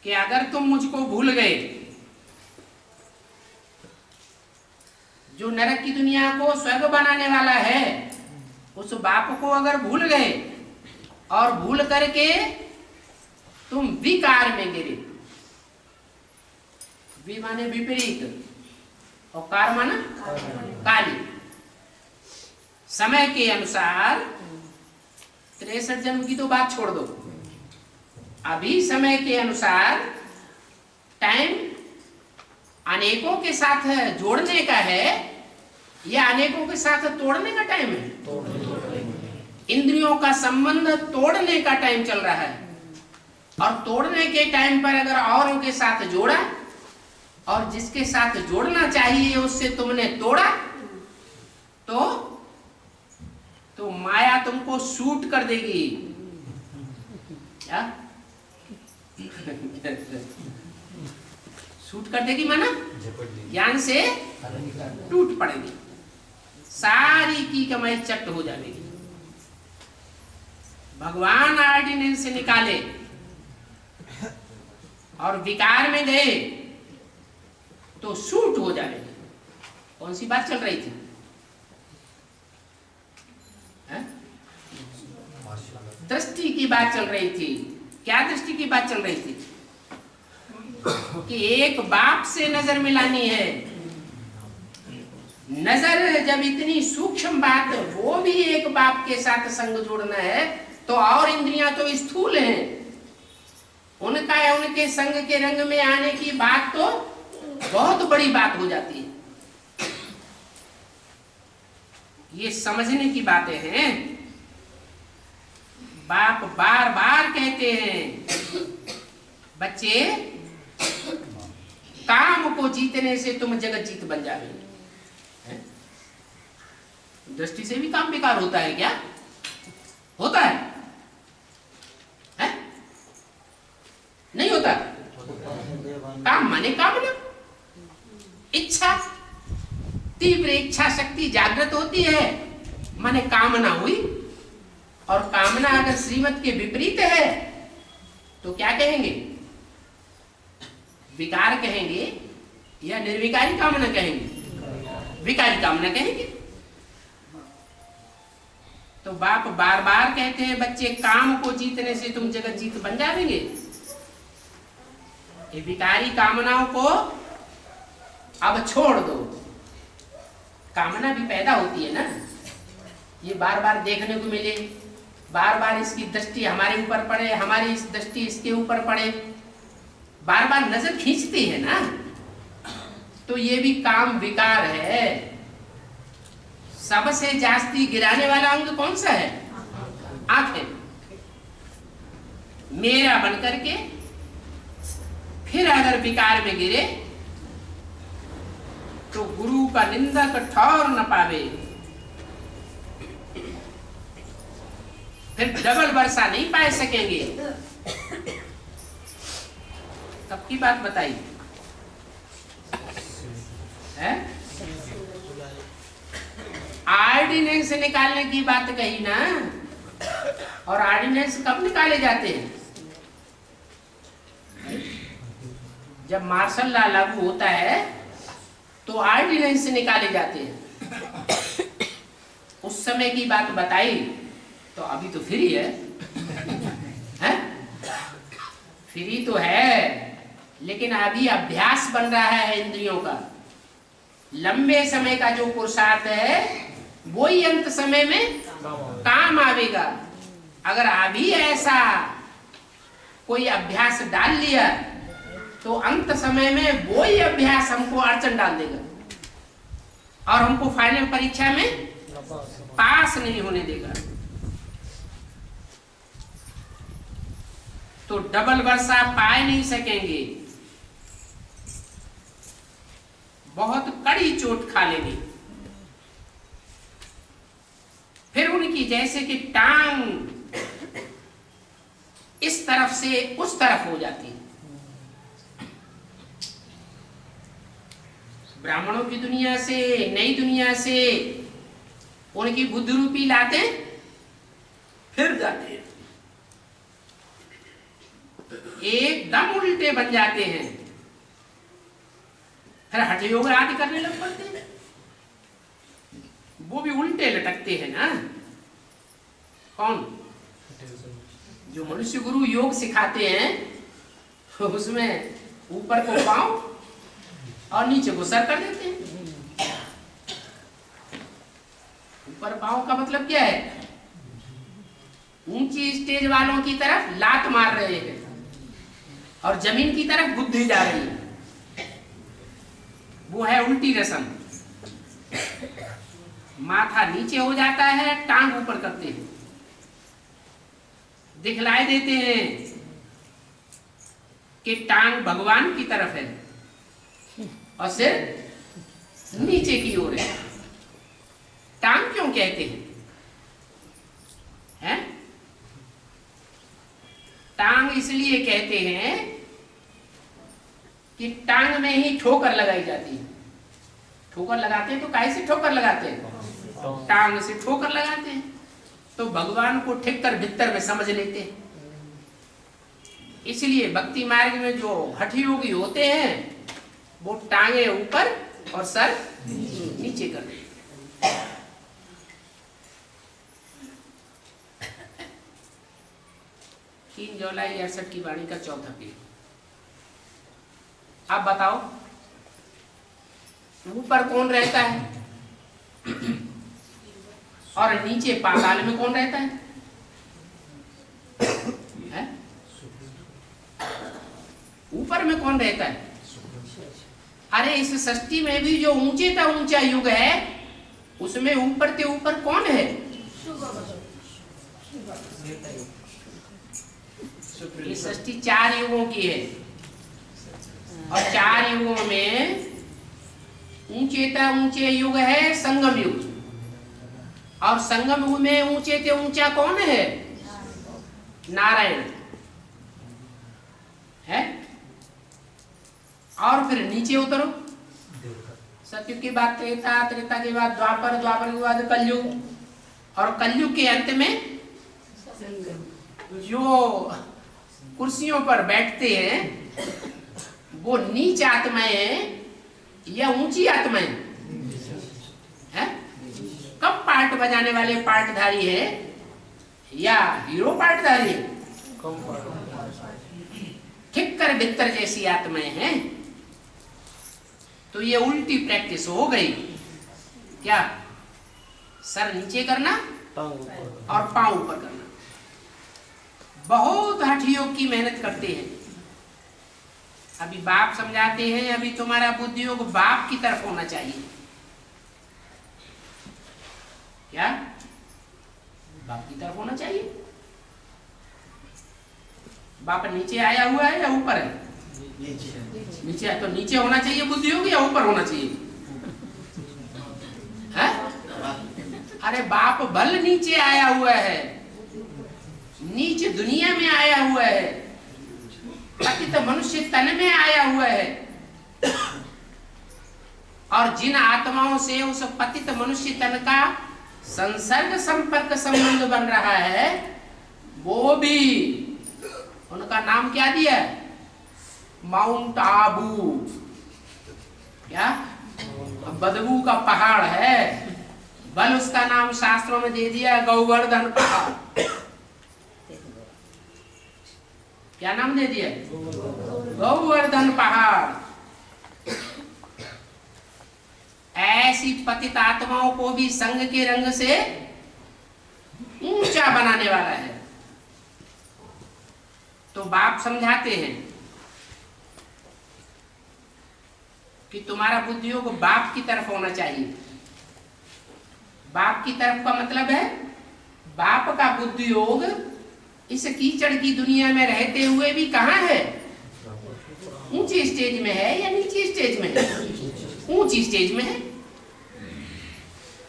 कि अगर तुम मुझको भूल गए, जो नरक की दुनिया को स्वर्ग बनाने वाला है, उस बाप को अगर भूल गए और भूल करके तुम विकार में गिरे, वि माने विपरीत और कार माना काली, समय के अनुसार 63 जन्म की तो बात छोड़ दो, अभी समय के अनुसार टाइम अनेकों के साथ जोड़ने का है या अनेकों के साथ तोड़ने का टाइम है? इंद्रियों का संबंध तोड़ने का टाइम चल रहा है, और तोड़ने के टाइम पर अगर औरों के साथ जोड़ा और जिसके साथ जोड़ना चाहिए उससे तुमने तोड़ा तो माया तुमको शूट कर देगी। क्या शूट कर देगी? माना ज्ञान से टूट पड़ेगी, सारी की कमाई चट हो जाएगी। भगवान ऑर्डिनेंस से निकाले और विकार में गए तो शूट हो जाएगी। कौन सी बात चल रही थी? दृष्टि की बात चल रही थी। क्या दृष्टि की बात चल रही थी? कि एक बाप से नजर मिलानी है। नजर जब इतनी सूक्ष्म बात, वो भी एक बाप के साथ संग जोड़ना है, तो और इंद्रियां तो स्थूल हैं, उनका या उनके संग के रंग में आने की बात तो बहुत बड़ी बात हो जाती है। ये समझने की बातें हैं। बाप बार बार कहते हैं, बच्चे काम को जीतने से तुम जगत जीत बन जाओगे। दृष्टि से भी काम बेकार होता है क्या? होता है? नहीं होता। काम माने कामना, इच्छा, तीव्र इच्छा शक्ति जागृत होती है, माने कामना हुई। और कामना अगर श्रीमत के विपरीत है तो क्या कहेंगे? विकार कहेंगे या निर्विकारी कामना कहेंगे? विकारी कामना कहेंगे। तो बाप बार बार कहते हैं, बच्चे काम को जीतने से तुम जगत जीत बन जाएंगे। ये विकारी कामनाओं को अब छोड़ दो। कामना भी पैदा होती है ना, ये बार बार देखने को मिले, बार बार इसकी दृष्टि हमारे ऊपर पड़े, हमारी इस दृष्टि इसके ऊपर पड़े, बार बार नजर खींचती है ना, तो ये भी काम विकार है। सबसे जास्ती गिराने वाला अंग कौन सा है? आंखें। मेरा बन करके फिर अगर विकार में गिरे तो गुरु का निंदक ठौर न पावे, फिर डबल वर्षा नहीं पा सकेंगे। तब की बात बताई है? ऑर्डिनेंस निकालने की बात कही ना। और ऑर्डिनेंस कब निकाले जाते हैं? जब मार्शल लॉ लागू होता है तो ऑर्डिनेंस निकाले जाते हैं। उस समय की बात बताई तो अभी तो फ्री है, हैं? फ्री तो है, लेकिन अभी अभ्यास बन रहा है इंद्रियों का। लंबे समय का जो पुरुषार्थ है वही अंत समय में काम आवेगा। अगर अभी ऐसा कोई अभ्यास डाल लिया तो अंत समय में वही अभ्यास हमको अड़चन डाल देगा और हमको फाइनल परीक्षा में पास नहीं होने देगा। तो डबल वर्षा पाए नहीं सकेंगे, बहुत कड़ी चोट खा लेंगे। फिर उनकी जैसे कि टांग इस तरफ से उस तरफ हो जाती है। ब्राह्मणों की दुनिया से, नई दुनिया से उनकी बुद्धि रूपी लाते फिर जाते हैं, एकदम उल्टे बन जाते हैं, फिर हठ योग आदि करने लग पड़ते हैं। वो भी उल्टे लटकते हैं ना। कौन? जो मनुष्य गुरु योग सिखाते हैं उसमें ऊपर को पांव और नीचे को सर कर देते हैं। ऊपर पांव का मतलब क्या है? ऊंची स्टेज वालों की तरफ लात मार रहे हैं और जमीन की तरफ बुद्धि जा रही है। वो है उल्टी रस्म। माथा नीचे हो जाता है, टांग ऊपर करते हैं, दिखलाई देते हैं कि टांग भगवान की तरफ है और सिर नीचे की ओर है। टांग क्यों कहते हैं? टांग इसलिए कहते हैं कि टांग में ही ठोकर लगाई जाती है। ठोकर लगाते हैं तो काहे से ठोकर लगाते हैं? टांग से ठोकर लगाते हैं। तो भगवान को ठीक कर भीतर में समझ लेते हैं। इसलिए भक्ति मार्ग में जो हठ योगी होते हैं वो टांगे ऊपर और सर नीचे कर देते हैं। 3 जुलाई 68 की वाणी का चौथा पेज। आप बताओ ऊपर कौन रहता है और नीचे पाताल में कौन रहता है? ऊपर में कौन रहता है? अरे इस सृष्टि में भी जो ऊंचे का ऊंचा युग है उसमें ऊपर के ऊपर कौन है? ये सृष्टि 4 युगों की है और 4 युगों में ऊंचे का ऊंचे युग है संगम युग। और संगम युग में ऊंचे से ऊंचा कौन है? नारायण है। और फिर नीचे उतरो, सतयुग के बाद त्रेता, त्रेता के बाद द्वापर, द्वापर के बाद कलयुग और कलयुग के अंत में जो कुर्सियों पर बैठते हैं वो नीच आत्माएं या ऊंची आत्माएं है? कब पार्ट बजाने वाले पार्टधारी है या हीरो पार्टधारी है? ठीक कर भीतर जैसी आत्माएं हैं। तो ये उल्टी प्रैक्टिस हो गई। क्या? सर नीचे करना और पांव ऊपर करना। बहुत हठ योग की मेहनत करते हैं। अभी बाप समझाते हैं, अभी तुम्हारा बुद्धि योग बाप की तरफ होना चाहिए। क्या? बाप की तरफ होना चाहिए। बाप नीचे आया हुआ है या ऊपर है? नीचे है। तो नीचे होना चाहिए बुद्धि योग या ऊपर होना चाहिए? है? अरे बाप बल नीचे आया हुआ है, नीचे दुनिया में आया हुआ है, पतित मनुष्य तन में आया हुआ है। और जिन आत्माओं से उस पतित मनुष्य तन का संसर्ग संपर्क संबंध बन रहा है वो भी, उनका नाम क्या दिया? माउंट आबू। क्या? बदबू का पहाड़ है। बल उसका नाम शास्त्रों में दे दिया गोवर्धन पहाड़। क्या नाम दे दिया? गोवर्धन पहाड़। ऐसी पतित आत्माओं को भी संग के रंग से ऊंचा बनाने वाला है। तो बाप समझाते हैं कि तुम्हारा बुद्धि योग बाप की तरफ होना चाहिए। बाप की तरफ का मतलब है बाप का बुद्धि योग इस कीचड़ की दुनिया में रहते हुए भी कहाँ है? ऊंची स्टेज में है या नीची स्टेज में है? ऊंची स्टेज में है।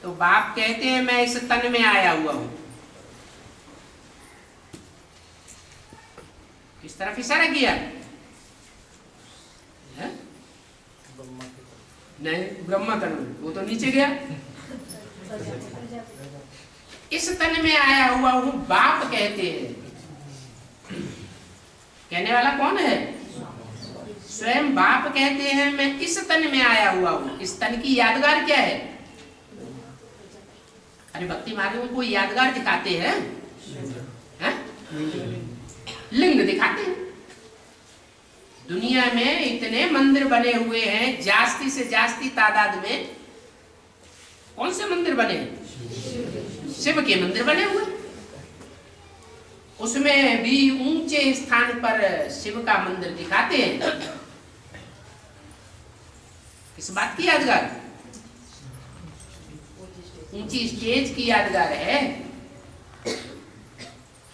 तो बाप कहते हैं मैं इस तन में आया हुआ हूं। किस तरफ इशारा किया? नहीं, ब्रह्मा तन में, वो तो नीचे गया। इस तन में आया हुआ हूँ बाप कहते हैं। कहने वाला कौन है? स्वयं बाप कहते हैं मैं इस तन में आया हुआ हूँ। इस तन की यादगार क्या है? अरे भक्ति मार्ग में कोई यादगार दिखाते हैं? लिंग दिखाते हैं। दुनिया में इतने मंदिर बने हुए हैं, जास्ती से जास्ती तादाद में कौन से मंदिर बने? शिव के मंदिर बने हुए। उसमें भी ऊंचे स्थान पर शिव का मंदिर दिखाते हैं। किस बात की यादगार? ऊंची स्टेज की यादगार है,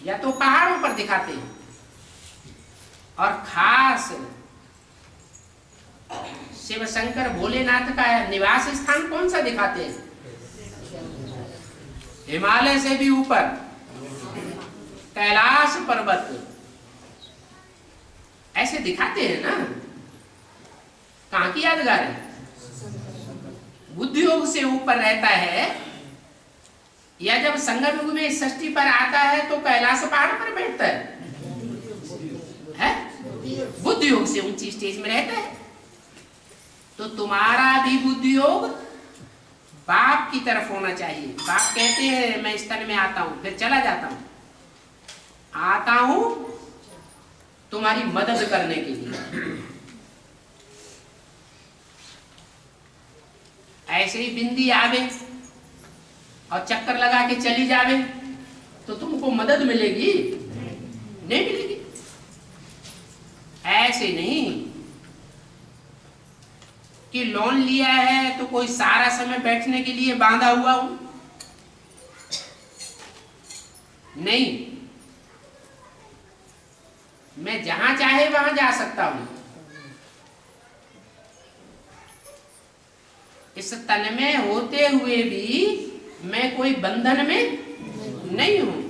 या तो पहाड़ों पर दिखाते हैं। और खास शिव शंकर भोलेनाथ का निवास स्थान कौन सा दिखाते हैं? हिमालय से भी ऊपर कैलाश पर्वत, ऐसे दिखाते हैं ना। कहां की यादगार है? बुद्धि योग से ऊपर रहता है, या जब संगम युग में षष्ठी पर आता है तो कैलाश पहाड़ पर बैठता है? बुद्धि योग से ऊंची स्टेज में रहता है। तो तुम्हारा भी बुद्धि योग बाप की तरफ होना चाहिए। बाप कहते हैं मैं इस तन में आता हूं, फिर चला जाता हूं, आता हूं तुम्हारी मदद करने के लिए। ऐसे ही बिंदी आवे और चक्कर लगा के चली जावे तो तुमको मदद मिलेगी? नहीं मिलेगी। ऐसे नहीं कि लोन लिया है तो कोई सारा समय बैठने के लिए बांधा हुआ हूं। नहीं, मैं जहां चाहे वहां जा सकता हूं। इस तन में होते हुए भी मैं कोई बंधन में नहीं हूं।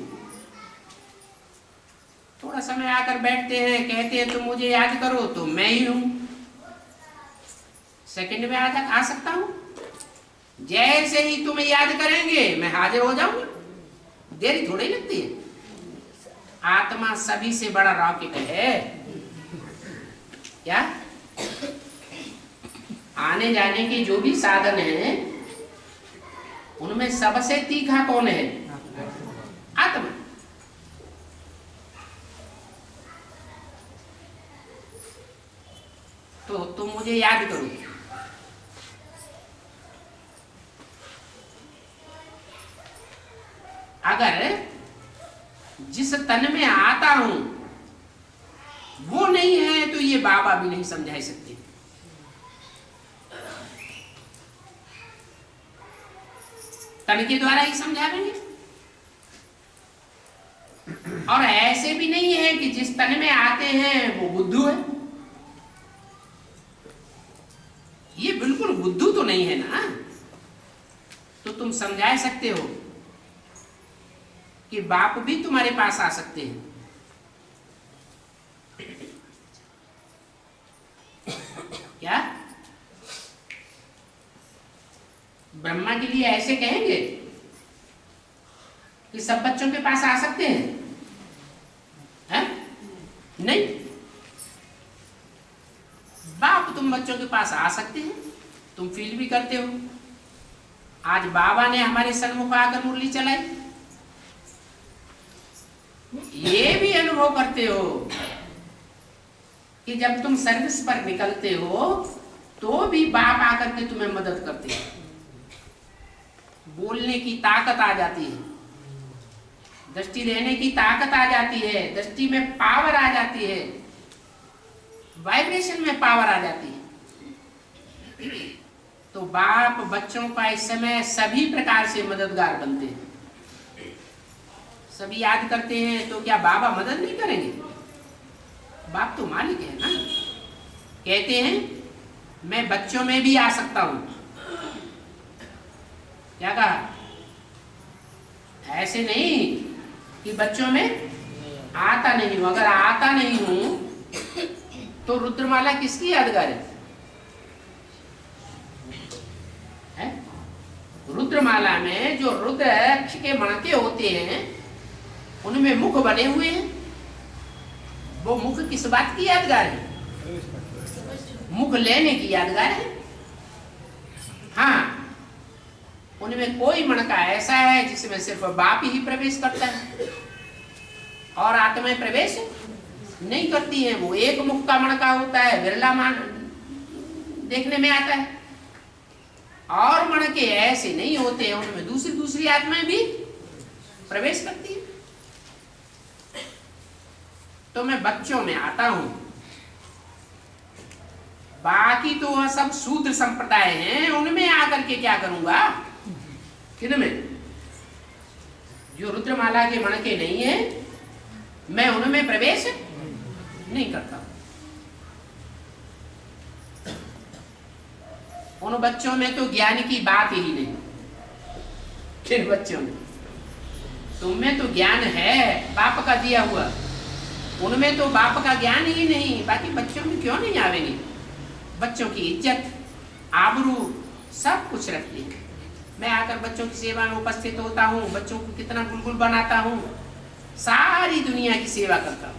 थोड़ा समय आकर बैठते हैं, कहते हैं तुम मुझे याद करो, तो मैं ही हूं। सेकंड में आ सकता हूं। जैसे ही तुम्हें याद करेंगे मैं हाजिर हो जाऊंगा। देरी थोड़ी लगती है। आत्मा सभी से बड़ा रॉकेट है। क्या? आने जाने के जो भी साधन है उनमें सबसे तीखा कौन है? आत्मा। तो तुम मुझे याद करो। अगर जिस तन में आता हूं वो नहीं है तो ये बाबा भी नहीं समझा सकते। तन के द्वारा ही समझाएंगे। और ऐसे भी नहीं है कि जिस तन में आते हैं वो बुद्धू है। ये बिल्कुल बुद्धू तो नहीं है ना। तो तुम समझा सकते हो कि बाप भी तुम्हारे पास आ सकते हैं। क्या ब्रह्मा के लिए ऐसे कहेंगे कि सब बच्चों के पास आ सकते हैं? नहीं। बाप तुम बच्चों के पास आ सकते हैं, तुम फील भी करते हो। आज बाबा ने हमारे सन्मुख आकर मुरली चलाई, ये भी अनुभव करते हो कि जब तुम सर्विस पर निकलते हो तो भी बाप आकर के तुम्हें मदद करते हैं। बोलने की ताकत आ जाती है, दृष्टि लेने की ताकत आ जाती है, दृष्टि में पावर आ जाती है, वाइब्रेशन में पावर आ जाती है। तो बाप बच्चों का इस समय सभी प्रकार से मददगार बनते हैं। सभी याद करते हैं तो क्या बाबा मदद नहीं करेंगे? बाप तो मालिक है ना। कहते हैं मैं बच्चों में भी आ सकता हूं। क्या कहा? ऐसे नहीं कि बच्चों में आता नहीं हूं। अगर आता नहीं हूं तो रुद्रमाला किसकी यादगार है? रुद्रमाला में जो रुद्राक्ष के मणके होते हैं उनमें मुख बने हुए हैं। वो मुख किस बात की यादगार है? मुख लेने की यादगार है। हाँ, उनमें कोई मणका ऐसा है जिसमें सिर्फ बाप ही प्रवेश करता है और आत्माएं प्रवेश नहीं करती हैं। वो एक मुख का मणका होता है, बिरला मान देखने में आता है। और मणके ऐसे नहीं होते हैं, उनमें दूसरी दूसरी आत्माएं भी प्रवेश करती है। तो मैं बच्चों में आता हूं, बाकी तो वह सब शूद्र संप्रदाय हैं, उनमें आकर के क्या करूंगा? किनमें जो रुद्रमाला के मणके नहीं है, मैं उनमें प्रवेश नहीं करता। उन बच्चों में तो ज्ञान की बात ही नहीं। किन बच्चों में? तुम में तो ज्ञान है बाप का दिया हुआ, उनमें तो बाप का ज्ञान ही नहीं। बाकी बच्चों में क्यों नहीं आवेंगे? बच्चों की इज्जत आबरू सब कुछ रखती है। मैं आकर बच्चों की सेवा में उपस्थित होता हूँ, बच्चों को कितना बुलबुल बनाता हूँ, सारी दुनिया की सेवा करता हूँ।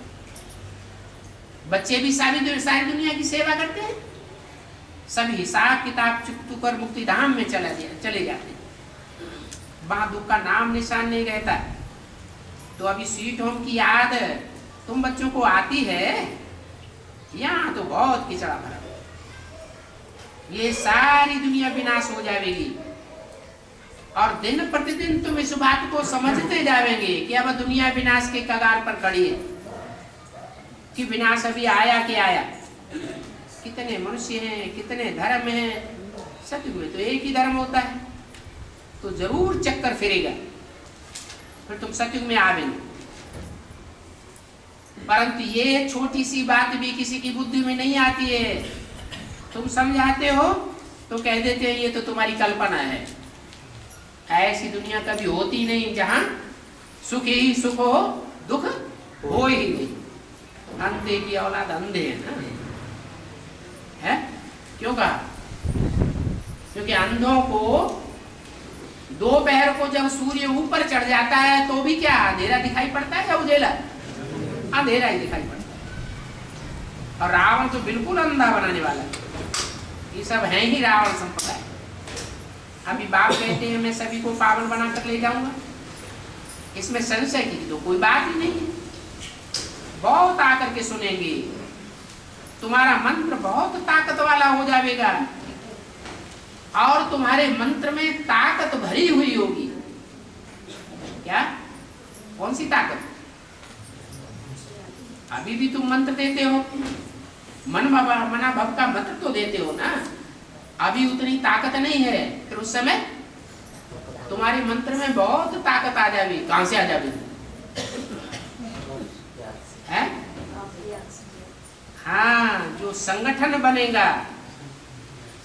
बच्चे भी सारी दुनिया की सेवा करते हैं। सभी हिसाब किताब चुप कर मुक्ति धाम में चले जाते हैं। वहां दुख का नाम निशान नहीं रहता। तो अभी स्वीट होम की याद तुम बच्चों को आती है? यहाँ तो बहुत किचड़ा भरा। ये सारी दुनिया विनाश हो जाएगी और दिन प्रतिदिन तुम इस बात को समझते जाएंगे कि अब दुनिया विनाश के कगार पर खड़ी है, कि विनाश अभी आया कि आया। कितने मनुष्य हैं, कितने धर्म हैं। सत्युग में तो एक ही धर्म होता है, तो जरूर चक्कर फिरेगा, फिर तुम सत्युग में आवेंगे। परंतु ये छोटी सी बात भी किसी की बुद्धि में नहीं आती है। तुम समझाते हो तो कह देते हैं ये तो तुम्हारी कल्पना है। ऐसी दुनिया कभी होती नहीं जहां सुख ही सुख हो, दुख हो ही नहीं। अंधे की औलाद अंधे है ना, है? क्यों कहा? क्योंकि अंधों को दोपहर को जब सूर्य ऊपर चढ़ जाता है तो भी क्या अंधेरा दिखाई पड़ता है या उजेला? अंधेरा ही दिखाई पड़ता है। और रावण तो बिल्कुल अंधा बनाने वाला है। ये सब है ही रावण संप्रदाय। अभी बाप कहते हैं मैं सभी को पावन बनाकर ले जाऊंगा, इसमें संशय की तो कोई बात ही नहीं है। बहुत आकर के सुनेंगे, तुम्हारा मंत्र बहुत ताकत वाला हो जाएगा और तुम्हारे मंत्र में ताकत भरी हुई होगी। क्या? कौन सी ताकत? अभी भी तुम मंत्र देते हो, मना भव का मंत्र तो देते हो ना। अभी उतनी ताकत नहीं है, फिर उस समय तुम्हारे मंत्र में बहुत ताकत आ जाएगी। कहां से आ जाएगी? है? हाँ, जो संगठन बनेगा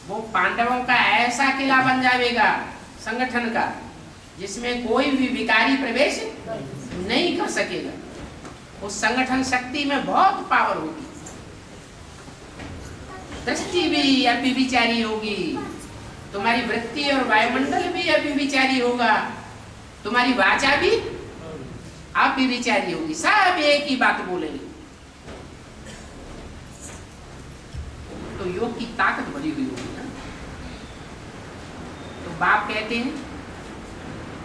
वो पांडवों का ऐसा किला बन जाएगा संगठन का, जिसमें कोई भी विकारी प्रवेश नहीं कर सकेगा। उस संगठन शक्ति में बहुत पावर होगी। दृष्टि भी अव्यभिचारी होगी, तुम्हारी वृत्ति और वायुमंडल भी अव्यभिचारी होगा, तुम्हारी वाचा भी अव्यभिचारी होगी। सब एक ही बात बोलेंगे। तो योग की ताकत भरी हुई होगी ना। तो बाप कहते हैं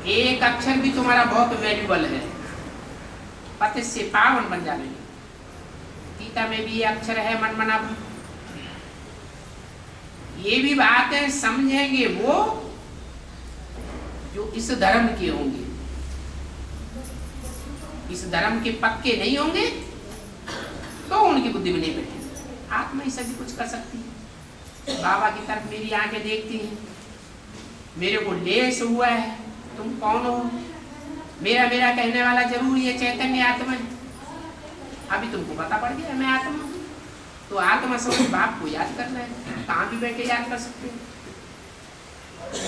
एक अक्षर भी तुम्हारा बहुत वैल्यूबल है, पति से पावन बन जाएंगे। गीता में भी ये अक्षर है मन मना। ये भी बातें समझेंगे वो जो इस धर्म के होंगे। इस धर्म के पक्के नहीं होंगे तो उनकी बुद्धि में नहीं बैठेगी। आत्मा ही सभी कुछ कर सकती है। बाबा की तरफ मेरी आंखें देखती हैं, मेरे को लेस हुआ है, तुम कौन हो? मेरा मेरा कहने वाला जरूर ये चैतन्य आत्मा है। अभी तुमको पता पड़ गया मैं आत्मा हूं, तो आत्मा सब बाप को याद करना है। कहाँ भी बैठे याद कर सकते हैं।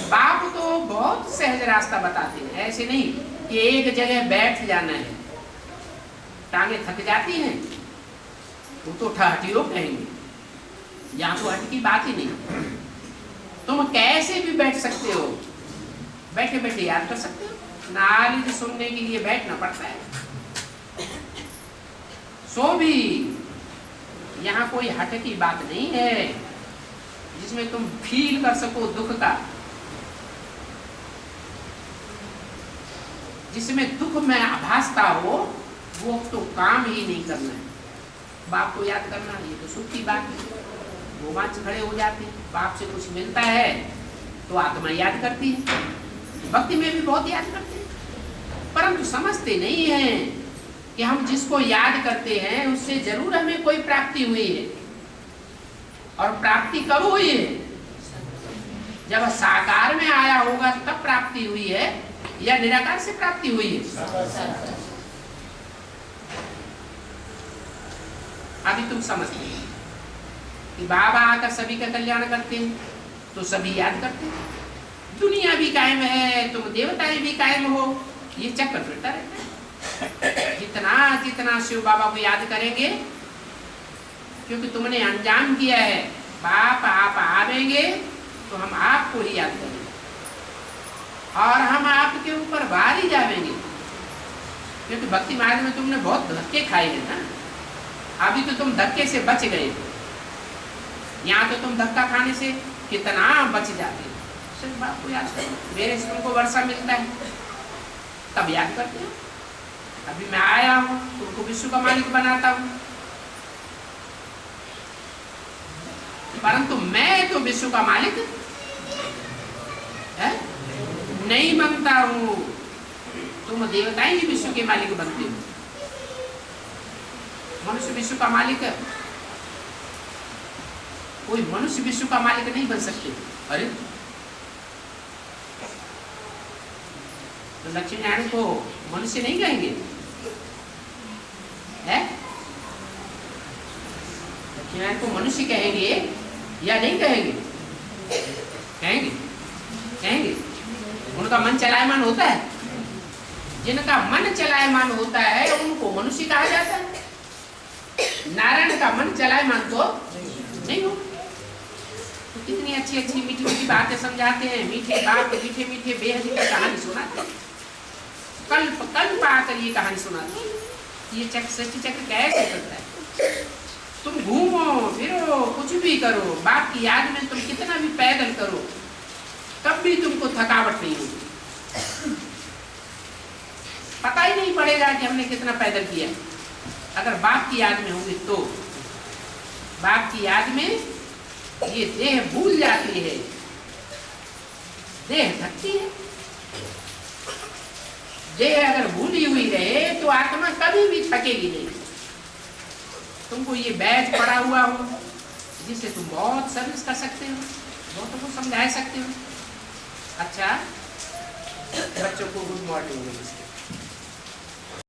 बाप तो बहुत सहज रास्ता बताते हैं, ऐसे नहीं कि एक जगह बैठ जाना है। टांगे थक जाती हैं वो तो ठहटियो कहेंगे, यहाँ तो हट की बात ही नहीं। तुम कैसे भी बैठ सकते हो, बैठे बैठे याद कर सकते हो। नालिद सुनने के लिए बैठना पड़ता है। सो भी यहाँ कोई हट की बात नहीं है जिसमें तुम फील कर सको दुख का, जिसमें दुख में आभासता हो, वो तो काम ही नहीं करना है। बाप को याद करना ये तो सुख की बात है, रोमांच खड़े हो जाते हैं। बाप से कुछ मिलता है तो आत्मा याद करती है, भक्ति में भी बहुत याद करते हैं, परंतु समझते नहीं हैं कि हम जिसको याद करते हैं उससे जरूर हमें कोई प्राप्ति हुई है। और प्राप्ति कब हुई है? जब साकार में आया होगा तब प्राप्ति हुई है, या निराकार से प्राप्ति हुई है? अभी तुम समझते हैं कि बाबा आकर सभी का कल्याण करते हैं तो सभी याद करते हैं, दुनिया भी कायम है, तुम देवताएं भी कायम हो, ये चक्कर फिरता रहता है। जितना जितना शिव बाबा को याद करेंगे, क्योंकि तुमने अंजाम किया है बाप आप आवेंगे तो हम आपको ही याद करेंगे और हम आपके ऊपर भारी जावेंगे, क्योंकि भक्ति मार्ग में तुमने बहुत धक्के खाए हैं ना। अभी तो तुम धक्के से बच गए, यहाँ तो तुम धक्का खाने से कितना बच जाते हो। सिर्फ बाप को याद करो, मेरे से तुमको वर्षा मिलता है तब याद करते हो। अभी मैं आया हूँ, तुमको विश्व का मालिक बनाता हूँ, परंतु मैं तो विश्व का मालिक है नहीं बनता हूँ। तुम देवताएं ही विश्व के मालिक बनते हो, मनुष्य विश्व का मालिक है। कोई मनुष्य विश्व का मालिक नहीं बन सकते। अरे तो लक्ष्मी नारायण को मनुष्य नहीं कहेंगे है? लक्ष्मी नारायण को मनुष्य कहेंगे या नहीं कहेंगे? कहेंगे, कहेंगे। उनका मन चलायमान होता है, जिनका मन चलायमान होता है उनको मनुष्य कहा जाता है। नारायण का मन चलायमान तो नहीं हो। तो कितनी अच्छी अच्छी मीठी मीठी बातें समझाते हैं, मीठे बाप मीठे मीठे बेहद की कहानी सुनाते हैं, कल्प कल्प आकर ये कहानी सुनाते हैं। ये चक्र सृष्टि चक्र कैसे चलता है? तुम घूमो फिरो कुछ भी करो, बाप की याद में तुम कितना भी पैदल करो तब भी तुमको थकावट नहीं होगी। पता ही नहीं पड़ेगा कि हमने कितना पैदल किया। अगर बाप की याद में होंगे तो बाप की याद में ये देह भूल जाती है, देह थकती है। देह अगर भूली हुई रहे तो आत्मा कभी भी थकेगी नहीं। तुमको ये बैच पड़ा हुआ हो जिससे तुम बहुत सर्विस कर सकते हो, बहुतों को समझा सकते हो। अच्छा, बच्चों को गुड मॉर्निंग।